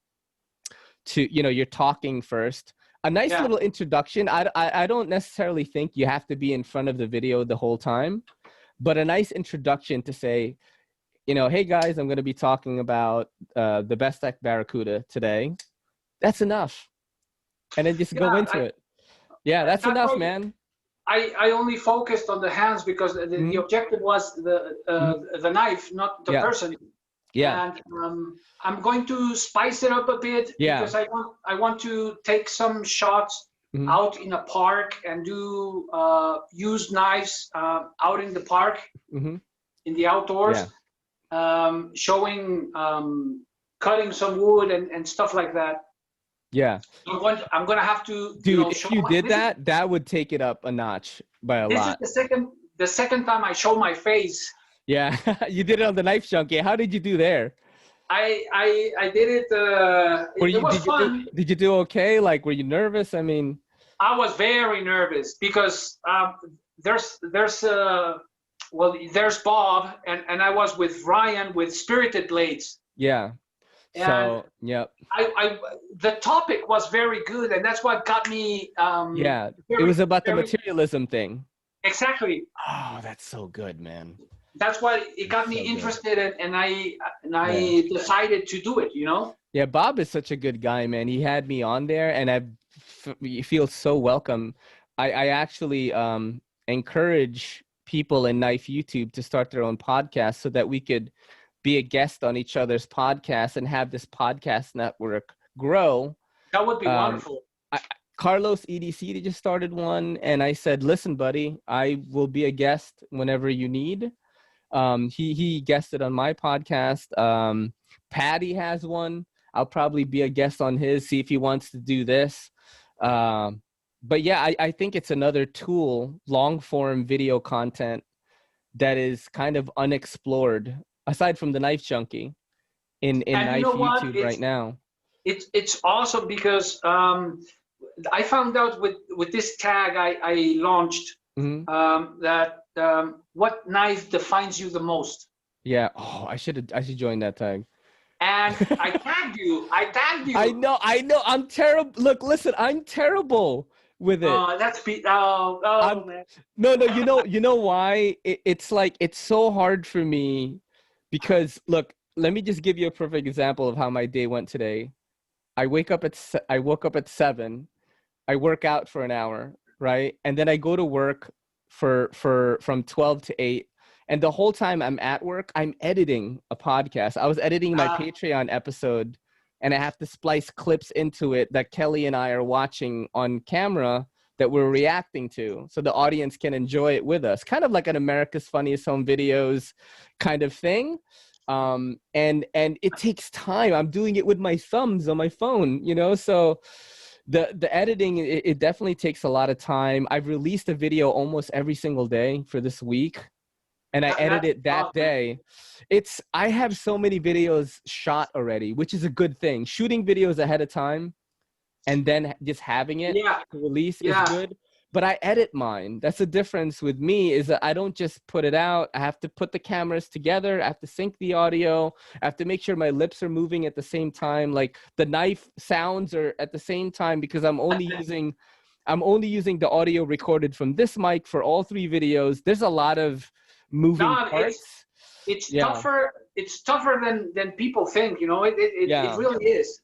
to, you know, you're talking first. A nice little introduction. I don't necessarily think you have to be in front of the video the whole time, but a nice introduction to say, you know, hey guys, I'm going to be talking about the Bestech Barracuda today. That's enough. And then just go into it. Yeah, that's enough, man. I only focused on the hands because the objective was the knife, not the person. Yeah. And I'm going to spice it up a bit because I want to take some shots Mm-hmm. out in a park and do use knives out in the park, Mm-hmm. in the outdoors, Yeah. showing cutting some wood and stuff like that. Yeah. I'm going to have to, Dude, show if you did this is that, that would take it up a notch by a this is lot. the second time I show my face. Yeah. You did it on the Knife Junkie. How did you do there? I did it. It was fun. Did you do okay? Like, were you nervous? I mean, I was very nervous because there's well, there's Bob and I was with Ryan with Spirited Blades. yeah. And So, yep. the topic was very good, and that's what got me Yeah. It very, was about the very materialism thing. exactly. Oh, that's so good, man. That's why it got me So good. interested, and I Yeah. decided to do it. Yeah, Bob is such a good guy, man. He had me on there, and you feel so welcome. I actually encourage people in Knife YouTube to start their own podcast so that we could be a guest on each other's podcasts and have this podcast network grow. That would be wonderful. Carlos EDC just started one, and I said, listen, buddy, I will be a guest whenever you need. He guested on my podcast. Patty has one. I'll probably be a guest on his, see if he wants to do this. But yeah, I think it's another tool, long form video content that is kind of unexplored, aside from the Knife Junkie in And Knife YouTube right now. It's awesome because I found out with this tag I launched that what knife defines you the most. Yeah. Oh, I should join that tag. And I tagged you. I know. I'm terrible. Look, listen, I'm terrible with it. Oh, man. No, you know why? It's like, it's so hard for me because, look, let me just give you a perfect example of how my day went today. I woke up at 7. I work out for an hour, right? And then I go to work from 12 to 8. And the whole time I'm at work, I'm editing a podcast. I was editing my Patreon episode, and I have to splice clips into it that Kelly and I are watching on camera that we're reacting to, so the audience can enjoy it with us. Kind of like an America's Funniest Home Videos kind of thing. And it takes time. I'm doing it with my thumbs on my phone, so the editing, it definitely takes a lot of time. I've released a video almost every single day for this week, and I edit it that day. I have so many videos shot already, which is a good thing. Shooting videos ahead of time and then just having it to release is good. But I edit mine. That's the difference with me, is that I don't just put it out. I have to put the cameras together. I have to sync the audio. I have to make sure my lips are moving at the same time. Like the knife sounds are at the same time, because I'm only using the audio recorded from this mic for all 3 videos. There's a lot of moving parts. It's tougher. It's tougher than people think. It really is.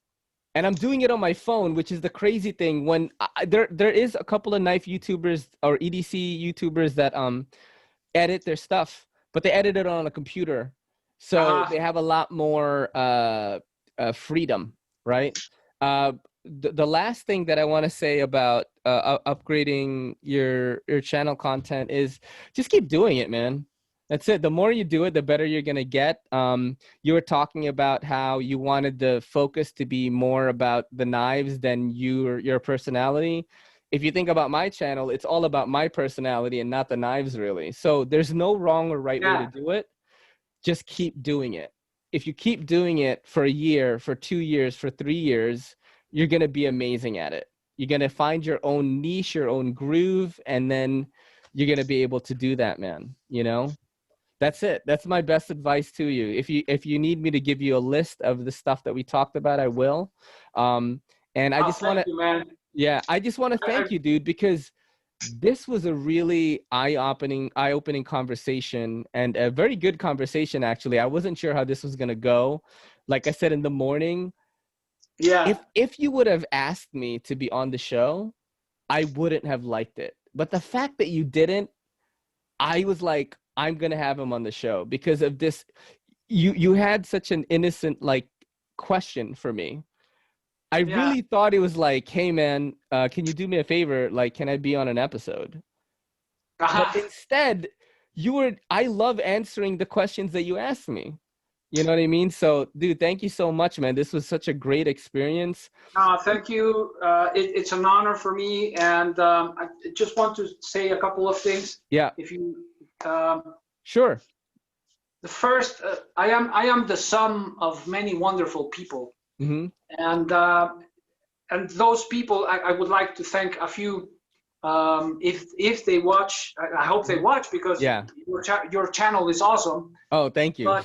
And I'm doing it on my phone, which is the crazy thing. When there is a couple of knife YouTubers or EDC YouTubers that edit their stuff, but they edit it on a computer, so they have a lot more freedom, right? The last thing that I want to say about upgrading your channel content is just keep doing it, man. That's it. The more you do it, the better you're going to get. You were talking about how you wanted the focus to be more about the knives than your personality. If you think about my channel, it's all about my personality and not the knives, really. So there's no wrong or right way to do it. Just keep doing it. If you keep doing it for a year, for 2 years, for 3 years, you're going to be amazing at it. You're going to find your own niche, your own groove, and then you're going to be able to do that, man. That's it. That's my best advice to you. If you need me to give you a list of the stuff that we talked about, I will. And I just want to, I just want to thank you, dude, because this was a really eye-opening conversation, and a very good conversation, actually. I wasn't sure how this was going to go. Like I said in the morning, if you would have asked me to be on the show, I wouldn't have liked it. But the fact that you didn't, I was like, I'm going to have him on the show because of this. You had such an innocent question for me. I Yeah. really thought it was like, hey man, can you do me a favor? Like, can I be on an episode? But instead, I love answering the questions that you asked me. You know what I mean? So, dude, thank you so much, man. This was such a great experience. Thank you. It's an honor for me, and I just want to say a couple of things. Yeah. If you, Sure. the first, I am the sum of many wonderful people, Mm-hmm. and those people I would like to thank a few. If they watch, I hope they watch, because Yeah. your channel is awesome. Oh, thank you.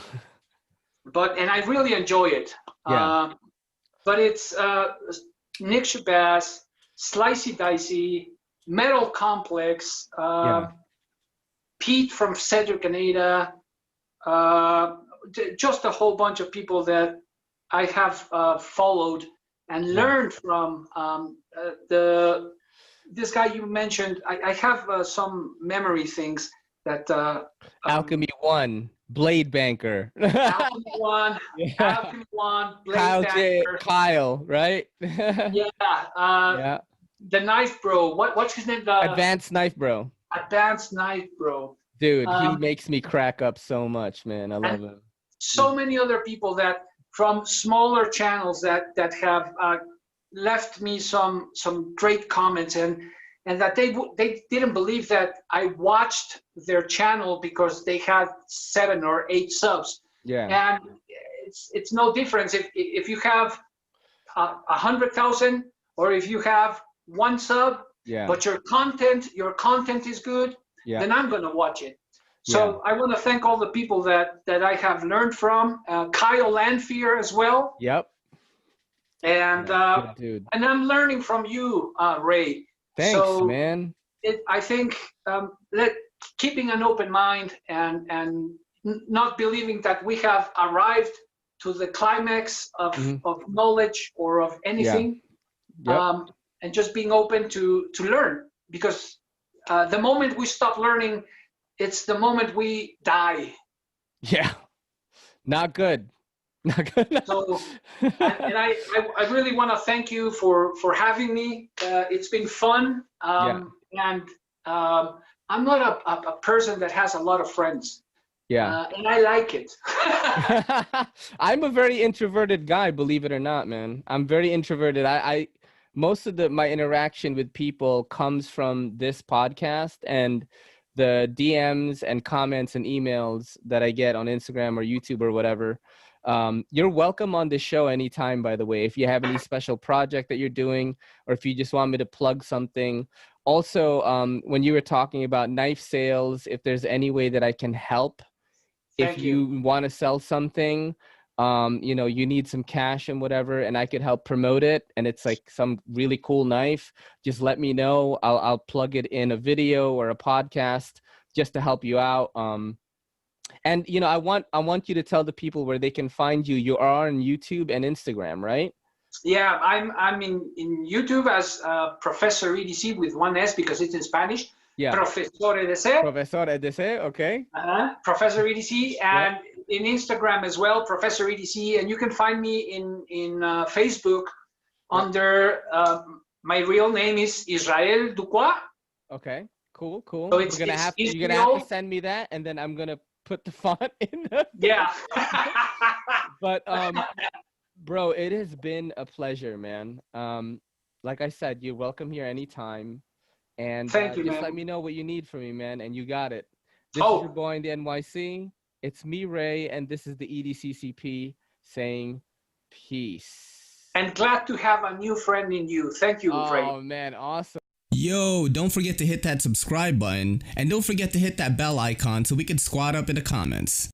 But and I really enjoy it. Yeah. But it's Nick Shabazz, Slicey Dicey, Metal Complex, Pete from Cedric Canada, just a whole bunch of people that I have followed and learned from. This guy you mentioned, I have some memory things that Alchemy 1, Blade Banker. Alchemy 1, Yeah. Alchemy 1, Blade Banker. Kyle, right? Yeah. The Knife Bro. What's his name? Advanced Knife Bro. Advanced Knife Bro. Dude, he makes me crack up so much, man. I love him. So many other people that from smaller channels that have left me some great comments, and that they didn't believe that I watched their channel because they had 7 or 8 subs. Yeah. And it's no difference if you have 100,000 or if you have 1 sub. Yeah. But your content is good. Yeah. Then I'm gonna watch it. So I want to thank all the people that I have learned from. Kyle Lanfear as well. Yep. And good dude. And I'm learning from you, Ray. Thanks, man. I think keeping an open mind and not believing that we have arrived to the climax of knowledge or of anything, and just being open to learn, because the moment we stop learning, it's the moment we die. Yeah, not good. Not good. So, and I really want to thank you for having me. It's been fun, and I'm not a person that has a lot of friends. Yeah, and I like it. I'm a very introverted guy, believe it or not, man. I'm very introverted. I most of my interaction with people comes from this podcast and the DMs and comments and emails that I get on Instagram or YouTube or whatever. You're welcome on the show anytime, by the way, if you have any special project that you're doing, or if you just want me to plug something. Also, when you were talking about knife sales, if there's any way that I can help, if you want to sell something, you know, you need some cash and whatever, and I could help promote it, and it's like some really cool knife, just let me know. I'll plug it in a video or a podcast just to help you out. And you know, I want you to tell the people where they can find you. You are on YouTube and Instagram, right? Yeah, I'm in YouTube as Profesor EDC with 1 S because it's in Spanish. Yeah. Profesor EDC. Profesor EDC, okay. Profesor EDC, and in Instagram as well, Profesor EDC, and you can find me in Facebook under my real name is Israel Duquois. Okay, cool. So you're gonna have to send me that, and then I'm gonna put the font in. Yeah. But bro, it has been a pleasure, man. Like I said, you're welcome here anytime. And thank you, just man. let me know what you need from me, man, and you got it. This is your boy in the NYC. It's me, Ray, and this is the EDCCP saying peace. And glad to have a new friend in you. Thank you, Ray. Oh, man, awesome. Yo, don't forget to hit that subscribe button, and don't forget to hit that bell icon so we can squad up in the comments.